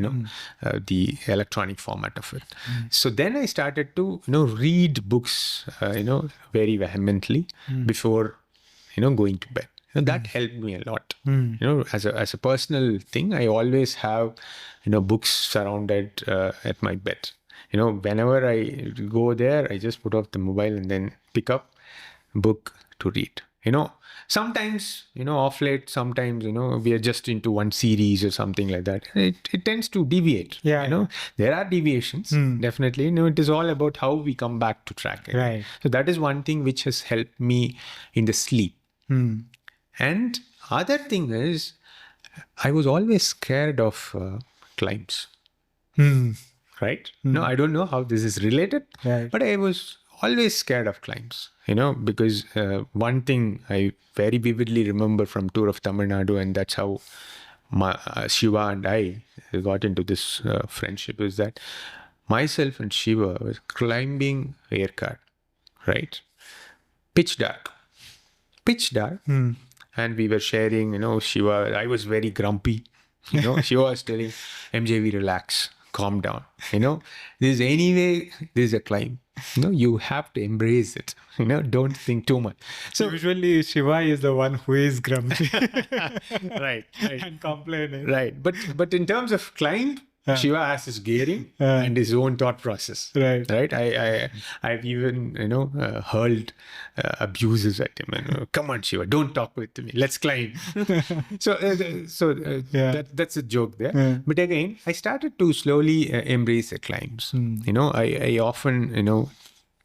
[SPEAKER 1] the electronic format of it. So then I started to, read books, very vehemently before, going to bed. That helped me a lot. As a personal thing, I always have, books surrounded at my bed. Whenever I go there, I just put off the mobile and then pick up a book to read. Sometimes, off late, sometimes, we are just into one series or something like that. It tends to deviate. There are deviations, definitely. It is all about how we come back to track.
[SPEAKER 3] Right.
[SPEAKER 1] So that is one thing which has helped me in the sleep. And other thing is, I was always scared of climbs. Right? No, I don't know how this is related, but I was always scared of climbs, because one thing I very vividly remember from tour of Tamilnadu, and that's how Shiva and I got into this friendship, is that myself and Shiva was climbing Aircard, right? Pitch dark. And we were sharing, Shiva, I was very grumpy. Shiva was telling MJV, relax, calm down. There's a climb. You have to embrace it. Don't think too much.
[SPEAKER 3] So usually Shiva is the one who is grumpy.
[SPEAKER 1] Right.
[SPEAKER 3] And complaining.
[SPEAKER 1] Right. But in terms of climb, Shiva has his gearing and his own thought process.
[SPEAKER 3] Right.
[SPEAKER 1] I've even, hurled abuses at him. And, come on, Shiva, don't talk with me. Let's climb. That's a joke there. But again, I started to slowly embrace the climbs. I often,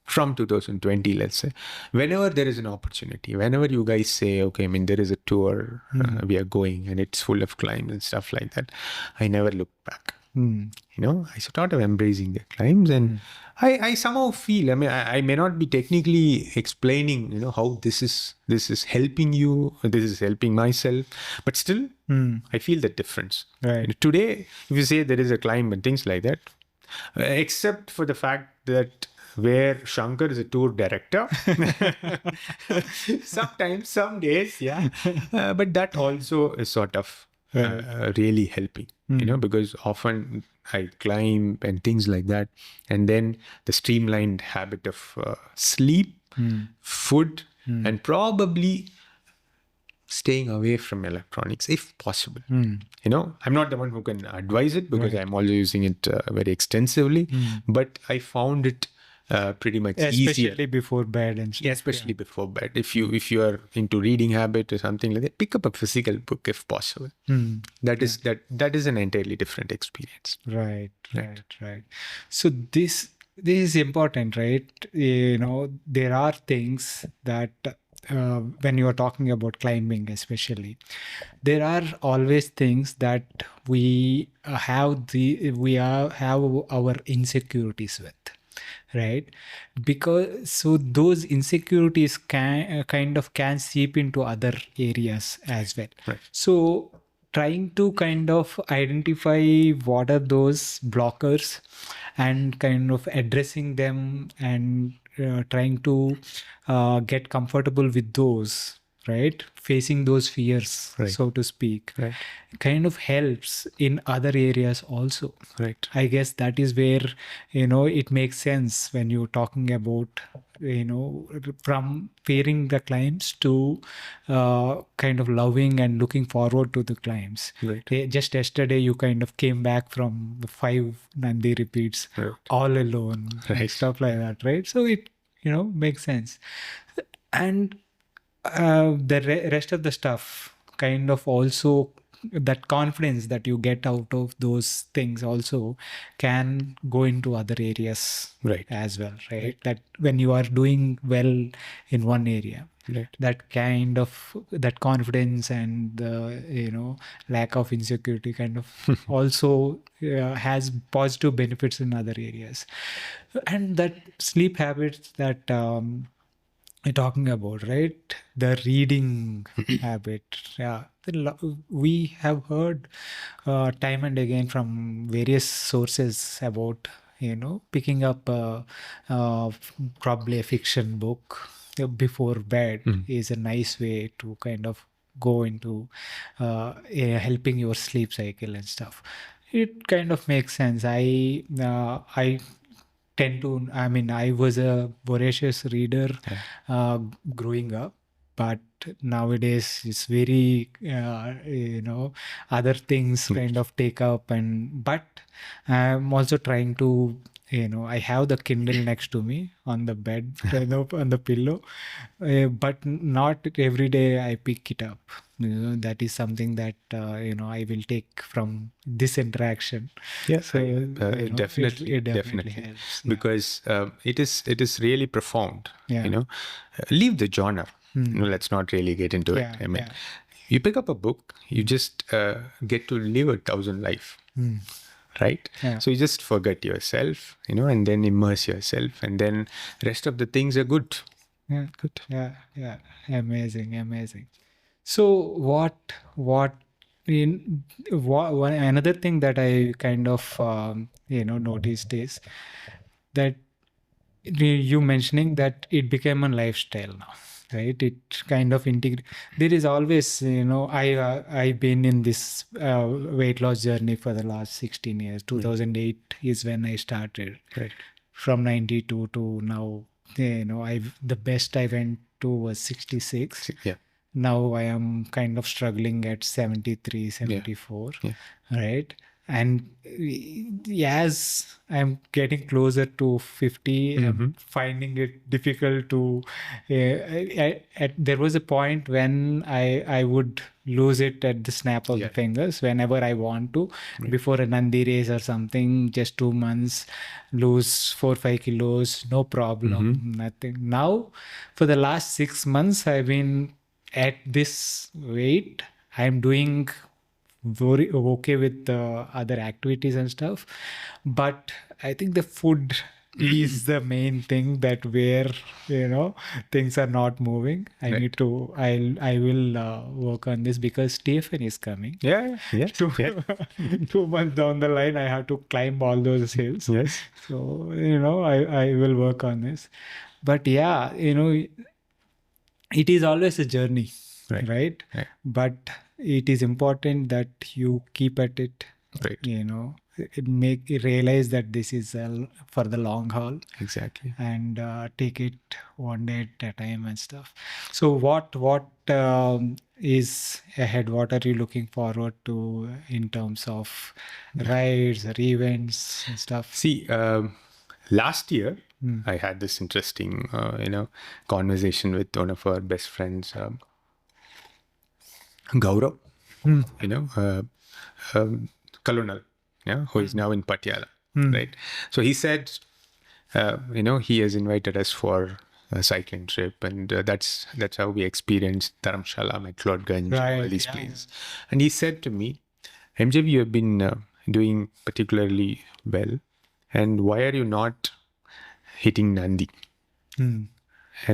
[SPEAKER 1] from 2020, let's say, whenever there is an opportunity, whenever you guys say, okay, there is a tour, we are going and it's full of climbs and stuff like that, I never look back. I started embracing the climbs, and I somehow feel, I may not be technically explaining, how this is helping you, this is helping myself, but still, I feel the difference.
[SPEAKER 3] Right.
[SPEAKER 1] Today, if you say there is a climb and things like that, except for the fact that where Shankar is a tour director, sometimes, some days, but that also is sort of really helping, because often I climb and things like that. And then the streamlined habit of sleep, food, and probably staying away from electronics if possible. I'm not the one who can advise it, because I'm also using it very extensively, but I found it pretty much easier.
[SPEAKER 3] Especially before bed and stuff.
[SPEAKER 1] Especially before bed. If you are into reading habit or something like that, pick up a physical book if possible. That is an entirely different experience.
[SPEAKER 3] Right. So this is important, right? There are things that when you are talking about climbing, especially, there are always things that we have our insecurities with. Right, because so those insecurities can seep into other areas as well.
[SPEAKER 1] Right.
[SPEAKER 3] So trying to kind of identify what are those blockers and kind of addressing them and trying to get comfortable with those, right? Facing those fears, so to speak, kind of helps in other areas also.
[SPEAKER 1] Right.
[SPEAKER 3] I guess that is where, it makes sense when you're talking about, from fearing the climbs to kind of loving and looking forward to the climbs.
[SPEAKER 1] Right.
[SPEAKER 3] Just yesterday, you kind of came back from the 5 Nandi repeats all alone, stuff like that, right? So it, makes sense. And the rest of the stuff kind of also that confidence that you get out of those things also can go into other areas
[SPEAKER 1] Right.
[SPEAKER 3] as well, right? That when you are doing well in one area,
[SPEAKER 1] Right.
[SPEAKER 3] that kind of that confidence and the lack of insecurity kind of also has positive benefits in other areas. And that sleep habits that you're talking about, right? The reading habit. Yeah. We have heard time and again from various sources about, picking up probably a fiction book before bed is a nice way to kind of go into helping your sleep cycle and stuff. It kind of makes sense. I I was a voracious reader growing up, but nowadays it's very, other things kind of take up. But I'm also trying to, I have the Kindle next to me on the bed, on the pillow, but not every day I pick it up. That is something that, I will take from this interaction.
[SPEAKER 1] Yes,
[SPEAKER 3] So,
[SPEAKER 1] definitely,
[SPEAKER 3] it
[SPEAKER 1] definitely,
[SPEAKER 3] helps.
[SPEAKER 1] because it is really profound.
[SPEAKER 3] Yeah.
[SPEAKER 1] Leave the genre. Let's not really get into it.
[SPEAKER 3] Yeah,
[SPEAKER 1] I mean,
[SPEAKER 3] yeah.
[SPEAKER 1] you pick up a book, you just get to live 1,000 life, right?
[SPEAKER 3] Yeah.
[SPEAKER 1] So you just forget yourself, and then immerse yourself, and then rest of the things are good.
[SPEAKER 3] Yeah.
[SPEAKER 1] Good.
[SPEAKER 3] Yeah. Amazing. So what another thing that I kind of noticed is that you mentioning that it became a lifestyle now, right? It kind of integrate. There is always, I've been in this weight loss journey for the last 16 years. 2008 is when I started.
[SPEAKER 1] Right.
[SPEAKER 3] From 92 to now, the best I went to was 66.
[SPEAKER 1] Yeah.
[SPEAKER 3] Now I am kind of struggling at 73, 74,
[SPEAKER 1] Yeah.
[SPEAKER 3] right? And as I'm getting closer to 50, I'm finding it difficult to. There was a point when I would lose it at the snap of the fingers whenever I want to. Before a Nandi race or something, just 2 months, lose 4-5 kilos, no problem, nothing. Now, for the last 6 months, I've been at this weight. I'm doing very okay with other activities and stuff, but I think the food is the main thing that where things are not moving. I will work on this because Stephen is coming.
[SPEAKER 1] Yeah.
[SPEAKER 3] 2 months down the line, I have to climb all those hills.
[SPEAKER 1] Yes.
[SPEAKER 3] So I will work on this. But yeah, it is always a journey, right? But it is important that you keep at it.
[SPEAKER 1] Right.
[SPEAKER 3] Realize that this is for the long haul.
[SPEAKER 1] Exactly.
[SPEAKER 3] And take it one day at a time and stuff. So what is ahead? What are you looking forward to in terms of rides or events and stuff?
[SPEAKER 1] See, last year I had this interesting, conversation with one of our best friends, Gaurav, Colonel, who is now in Patiala, right? So he said, he has invited us for a cycling trip, and that's how we experienced Dharamshala, McLeodganj, all these places. And he said to me, MJB, you have been doing particularly well, and why are you not hitting Nandi and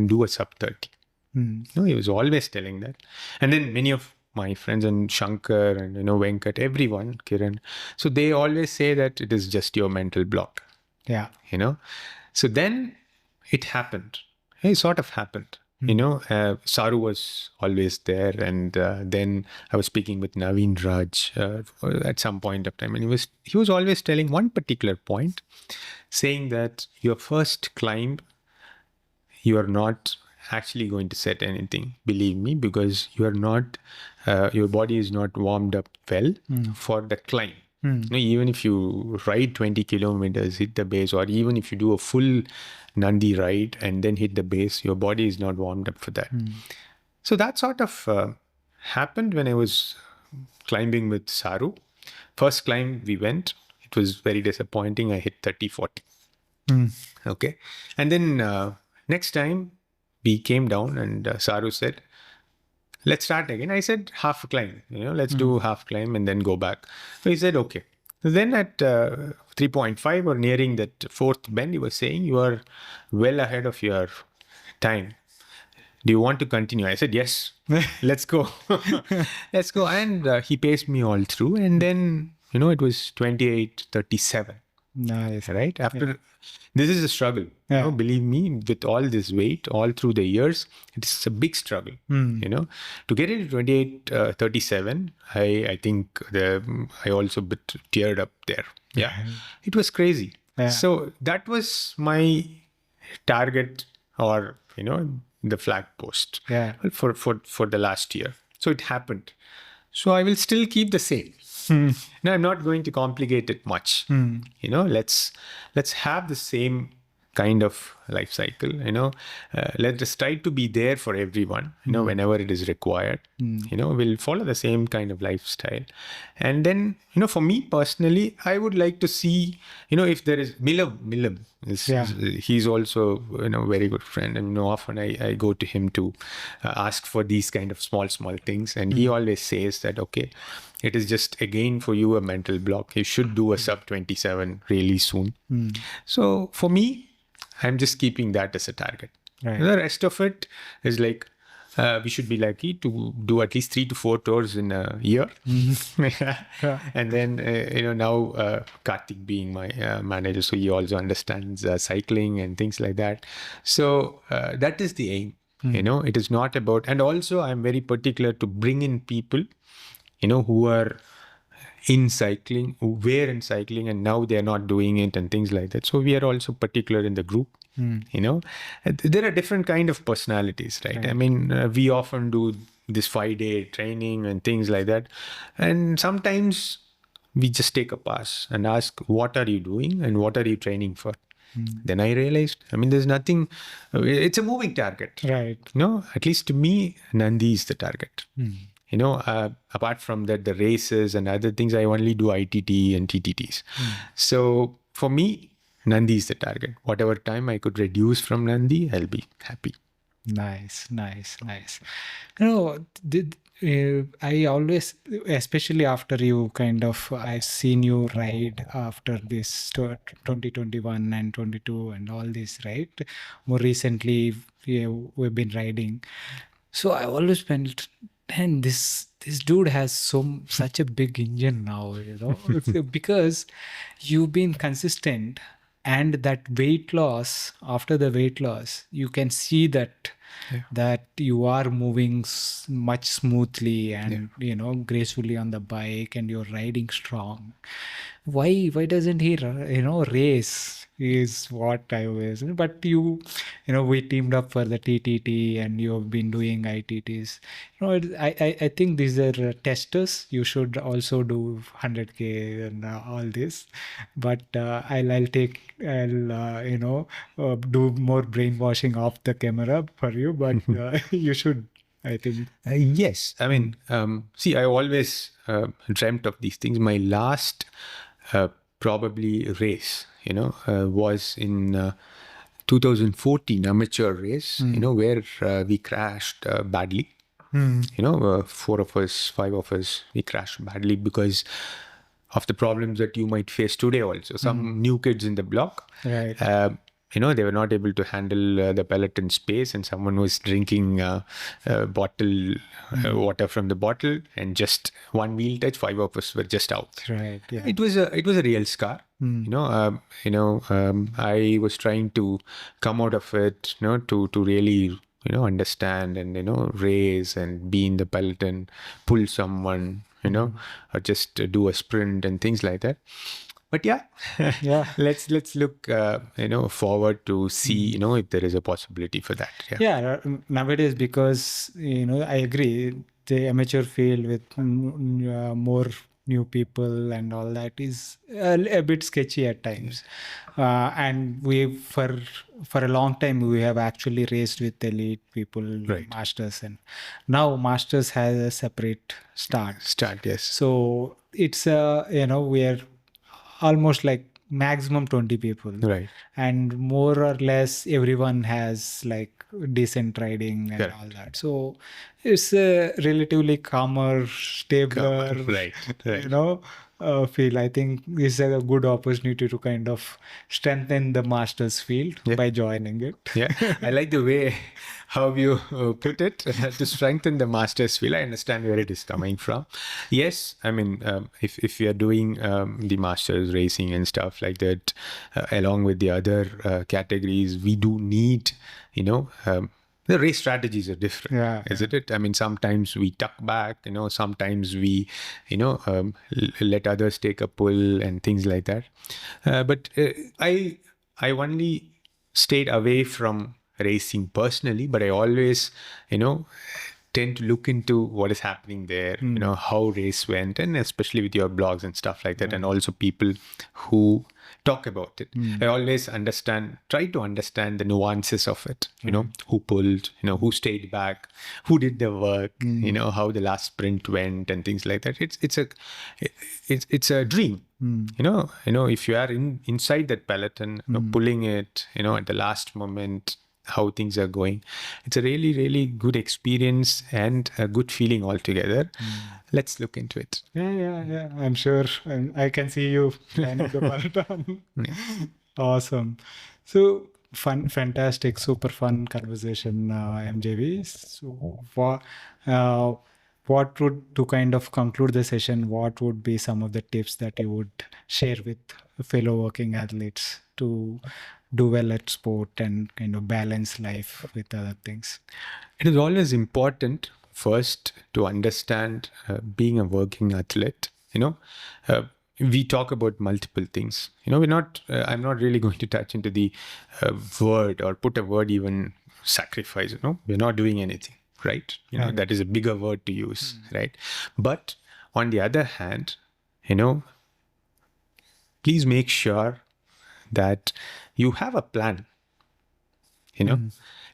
[SPEAKER 1] do a sub 30? No, he was always telling that. And then many of my friends and Shankar and Venkat, everyone, Kiran, so they always say that it is just your mental block.
[SPEAKER 3] Yeah.
[SPEAKER 1] So then it happened. It sort of happened. Saru was always there, and then I was speaking with Naveen Raj at some point of time, and he was always telling one particular point, saying that your first climb, you are not actually going to set anything, believe me, because you are not, your body is not warmed up well for the climb. Even if you ride 20 kilometers, hit the base, or even if you do a full Nandi ride and then hit the base, your body is not warmed up for that. So that sort of happened when I was climbing with Saru. First climb we went, it was very disappointing. I hit 30, 40. Okay. And then next time we came down and Saru said, let's start again. I said, half a climb, let's do half climb and then go back. So he said, okay. So then at 3.5 or nearing that fourth bend, he was saying, you are well ahead of your time. Do you want to continue? I said, yes, let's go. Let's go. And he paced me all through. And then, it was 28:37.
[SPEAKER 3] Nice.
[SPEAKER 1] Right? After this is a struggle. Believe me, with all this weight, all through the years, it's a big struggle. To get into 28:37, I think I also bit teared up there. Yeah. It was crazy.
[SPEAKER 3] Yeah.
[SPEAKER 1] So that was my target, or the flag post for the last year. So it happened. So I will still keep the same. Now I'm not going to complicate it much. Let's have the same kind of life cycle. Let us try to be there for everyone. Whenever it is required. We'll follow the same kind of lifestyle. And then for me personally, I would like to see if there is Milam. He's also very good friend, and often I go to him to ask for these kind of small things, and he always says that okay, it is just again for you a mental block. You should do a sub 27 really soon. So for me, I'm just keeping that as a target.
[SPEAKER 3] Right.
[SPEAKER 1] The rest of it is like we should be lucky to do at least 3 to 4 tours in a year. And then now Karthik being my manager, so he also understands cycling and things like that. So that is the aim. It is not about, and also I'm very particular to bring in people who are in cycling, who were in cycling and now they're not doing it and things like that. So we are also particular in the group. There are different kind of personalities, right? I mean, we often do this 5-day training and things like that. And sometimes we just take a pass and ask, what are you doing and what are you training for? Then I realized, there's nothing, it's a moving target.
[SPEAKER 3] Right.
[SPEAKER 1] At least to me, Nandi is the target. Apart from that, the races and other things, I only do ITT and TTTs. So for me, Nandi is the target. Whatever time I could reduce from Nandi, I'll be happy.
[SPEAKER 3] Nice. I always, especially after you I've seen you ride after this 2021 and 22 and all this, right? More recently, we've been riding. So I always felt, man, this dude has such a big engine now, because you've been consistent, and that weight loss, after the weight loss, you can see that you are moving much smoothly and gracefully on the bike, and you're riding strong. Why doesn't he race is what I always, but we teamed up for the TTT and you've been doing ITTs. I think these are testers. You should also do 100K and all this, but I'll do more brainwashing off the camera for you, but you should, I think.
[SPEAKER 1] Yes. See, I always dreamt of these things. My last probably race, was in 2014 amateur race, where we crashed badly. 4 of us, 5 of us, we crashed badly because of the problems that you might face today also. Some new kids in the block.
[SPEAKER 3] Right.
[SPEAKER 1] They were not able to handle the peloton space, and someone was drinking bottle water from the bottle, and just one wheel touch, 5 of us were just out.
[SPEAKER 3] Right. Yeah.
[SPEAKER 1] It was a real scar. I was trying to come out of it, to really understand and race and be in the peloton, pull someone, or just do a sprint and things like that. But yeah, let's look forward to see if there is a possibility for that.
[SPEAKER 3] Nowadays, because I agree, the amateur field with more new people and all that is a bit sketchy at times. And we for a long time we have actually raced with elite people,
[SPEAKER 1] Right.
[SPEAKER 3] masters, and now masters has a separate start.
[SPEAKER 1] Yes.
[SPEAKER 3] So it's we're almost like maximum 20 people,
[SPEAKER 1] Right.
[SPEAKER 3] and more or less everyone has like decent riding and
[SPEAKER 1] Correct.
[SPEAKER 3] all that. So it's a relatively calmer, stabler,
[SPEAKER 1] Right.
[SPEAKER 3] feel. I think this is a good opportunity to kind of strengthen the masters field by joining it.
[SPEAKER 1] Yeah, I like the way how you put it to strengthen the master's field. I understand where it is coming from. Yes, I mean, if you are doing the master's racing and stuff like that, along with the other categories, we do need, the race strategies are different, isn't it? I mean, sometimes we tuck back, sometimes we, let others take a pull and things like that. But I only stayed away from racing personally, but I always, tend to look into what is happening there, how race went, and especially with your blogs and stuff like that, and also people who talk about it. I always try to understand the nuances of it, who pulled, who stayed back, who did the work, how the last sprint went and things like that. It's a dream. If you are inside that peloton, pulling it, at the last moment, how things are going, it's a really, really good experience and a good feeling altogether. Let's look into it.
[SPEAKER 3] Yeah. I'm sure. I can see you planning the peloton. Awesome. So fantastic, super fun conversation, MJV. So what would, to kind of conclude the session, what would be some of the tips that you would share with fellow working athletes to do well at sport and kind of balance life with other things?
[SPEAKER 1] It is always important first to understand being a working athlete. We talk about multiple things. I'm not really going to touch into the word or put a word, even sacrifice. We're not doing anything, right? That is a bigger word to use, right? But on the other hand, please make sure that you have a plan.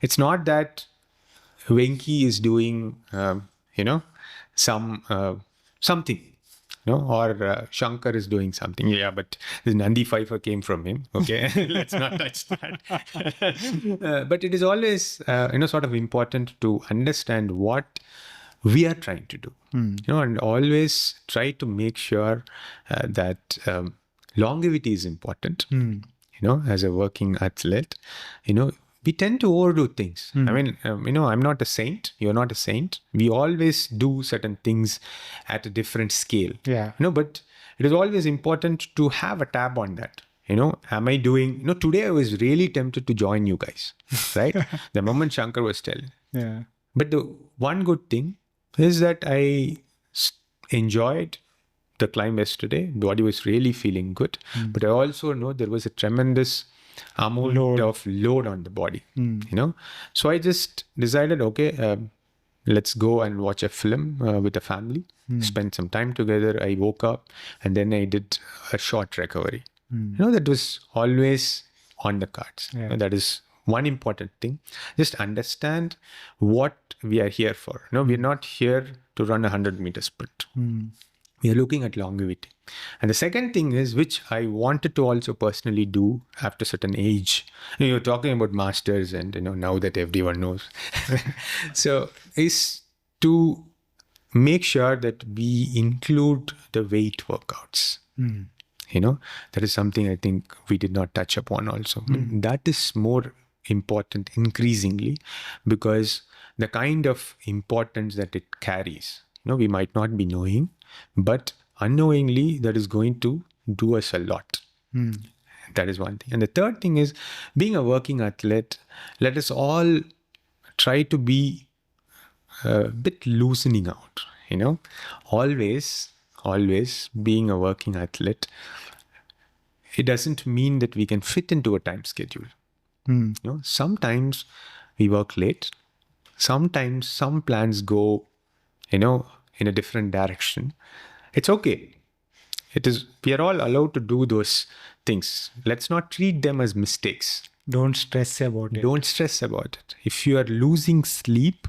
[SPEAKER 1] It's not that Venki is doing, something, or Shankar is doing something. Yeah, but the Nandi Pfeiffer came from him. Okay, let's not touch that. But it is always, sort of important to understand what we are trying to do, and always try to make sure that longevity is important. As a working athlete, we tend to overdo things. I mean, I'm not a saint. You're not a saint. We always do certain things at a different scale.
[SPEAKER 3] Yeah.
[SPEAKER 1] But it is always important to have a tab on that. Am I doing, today I was really tempted to join you guys, right? The moment Shankar was telling.
[SPEAKER 3] Yeah.
[SPEAKER 1] But the one good thing is that I enjoyed the climb yesterday. Body was really feeling good. But I also know there was a tremendous amount of load on the body, So I just decided, okay, let's go and watch a film with the family, spend some time together. I woke up and then I did a short recovery. That was always on the cards. That is one important thing. Just understand what we are here for. We're not here to run a 100-meter sprint. We are looking at longevity. And the second thing is, which I wanted to also personally do after certain age. You're talking about masters and, now that everyone knows. So is to make sure that we include the weight workouts. That is something I think we did not touch upon also. That is more important increasingly because the kind of importance that it carries, we might not be knowing, but unknowingly that is going to do us a lot. That is one thing. And the third thing is, being a working athlete, let us all try to be a bit loosening out, always being a working athlete. It doesn't mean that we can fit into a time schedule. Sometimes we work late. Sometimes some plans go, in a different direction. It's okay. We are all allowed to do those things. Let's not treat them as mistakes.
[SPEAKER 3] Don't stress about it.
[SPEAKER 1] Don't stress about it. If you are losing sleep,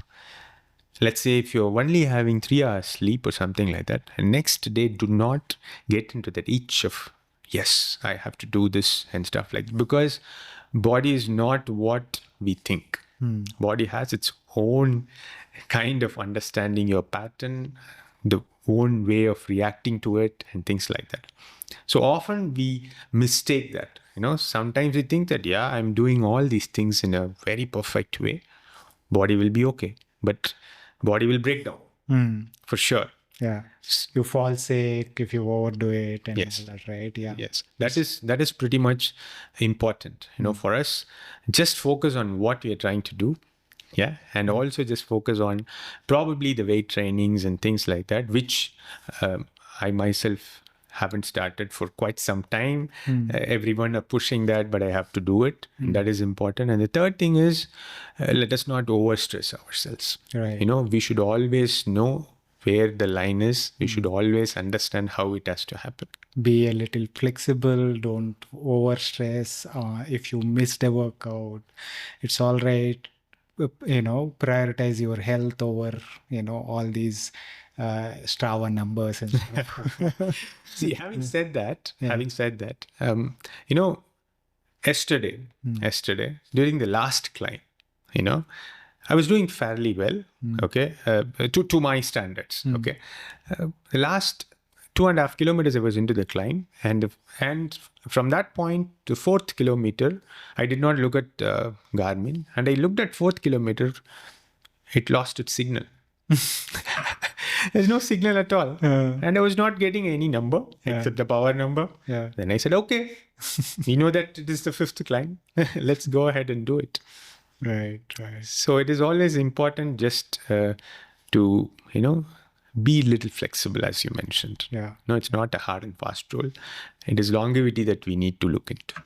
[SPEAKER 1] let's say if you're only having 3 hours sleep or something like that, and next day do not get into that itch of, yes, I have to do this and stuff like that. Because body is not what we think. Body has its own kind of understanding your pattern, the own way of reacting to it and things like that. So often we mistake that. Sometimes we think that, yeah, I'm doing all these things in a very perfect way. Body will be okay, but body will break down for sure.
[SPEAKER 3] Yeah. You fall sick if you overdo it and
[SPEAKER 1] Yes.
[SPEAKER 3] all that, right? Yeah.
[SPEAKER 1] Yes, that is pretty much important, for us. Just focus on what we are trying to do. Yeah. And also just focus on probably the weight trainings and things like that, which I myself haven't started for quite some time. Everyone are pushing that, but I have to do it. And that is important. And the third thing is, let us not overstress ourselves.
[SPEAKER 3] Right.
[SPEAKER 1] We should always know where the line is. We should always understand how it has to happen.
[SPEAKER 3] Be a little flexible. Don't overstress. If you missed a workout, it's all right. Prioritize your health over, all these Strava numbers and stuff.
[SPEAKER 1] See, having said that, yesterday during the last climb, I was doing fairly well, okay, to my standards, okay. The last 2.5 kilometers I was into the climb, and from that point to 4th kilometer, I did not look at Garmin, and I looked at 4th kilometer, it lost its signal. There's no signal at all, and I was not getting any number except the power number. Then I said, okay, we know that it is the 5th climb. Let's go ahead and do it.
[SPEAKER 3] Right.
[SPEAKER 1] So it is always important just to be a little flexible, as you mentioned.
[SPEAKER 3] Yeah.
[SPEAKER 1] No, it's not a hard and fast rule. It is longevity that we need to look into.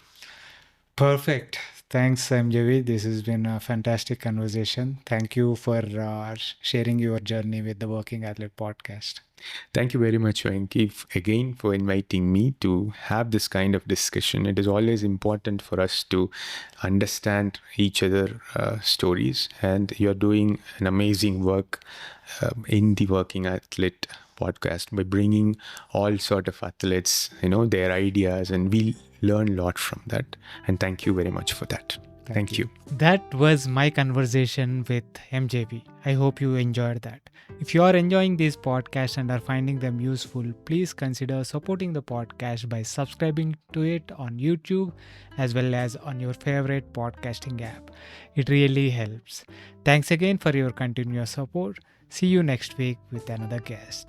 [SPEAKER 3] Perfect. Thanks, MJV. This has been a fantastic conversation. Thank you for sharing your journey with the Working Athlete podcast.
[SPEAKER 1] Thank you very much, Venki, again for inviting me to have this kind of discussion. It is always important for us to understand each other's stories, and you're doing an amazing work in the Working Athlete podcast by bringing all sort of athletes, their ideas, and we learn a lot from that. And thank you very much for that. Thank you.
[SPEAKER 2] That was my conversation with MJB. I hope you enjoyed that. If you are enjoying these podcasts and are finding them useful, please consider supporting the podcast by subscribing to it on YouTube as well as on your favorite podcasting app. It really helps. Thanks again for your continuous support. See you next week with another guest.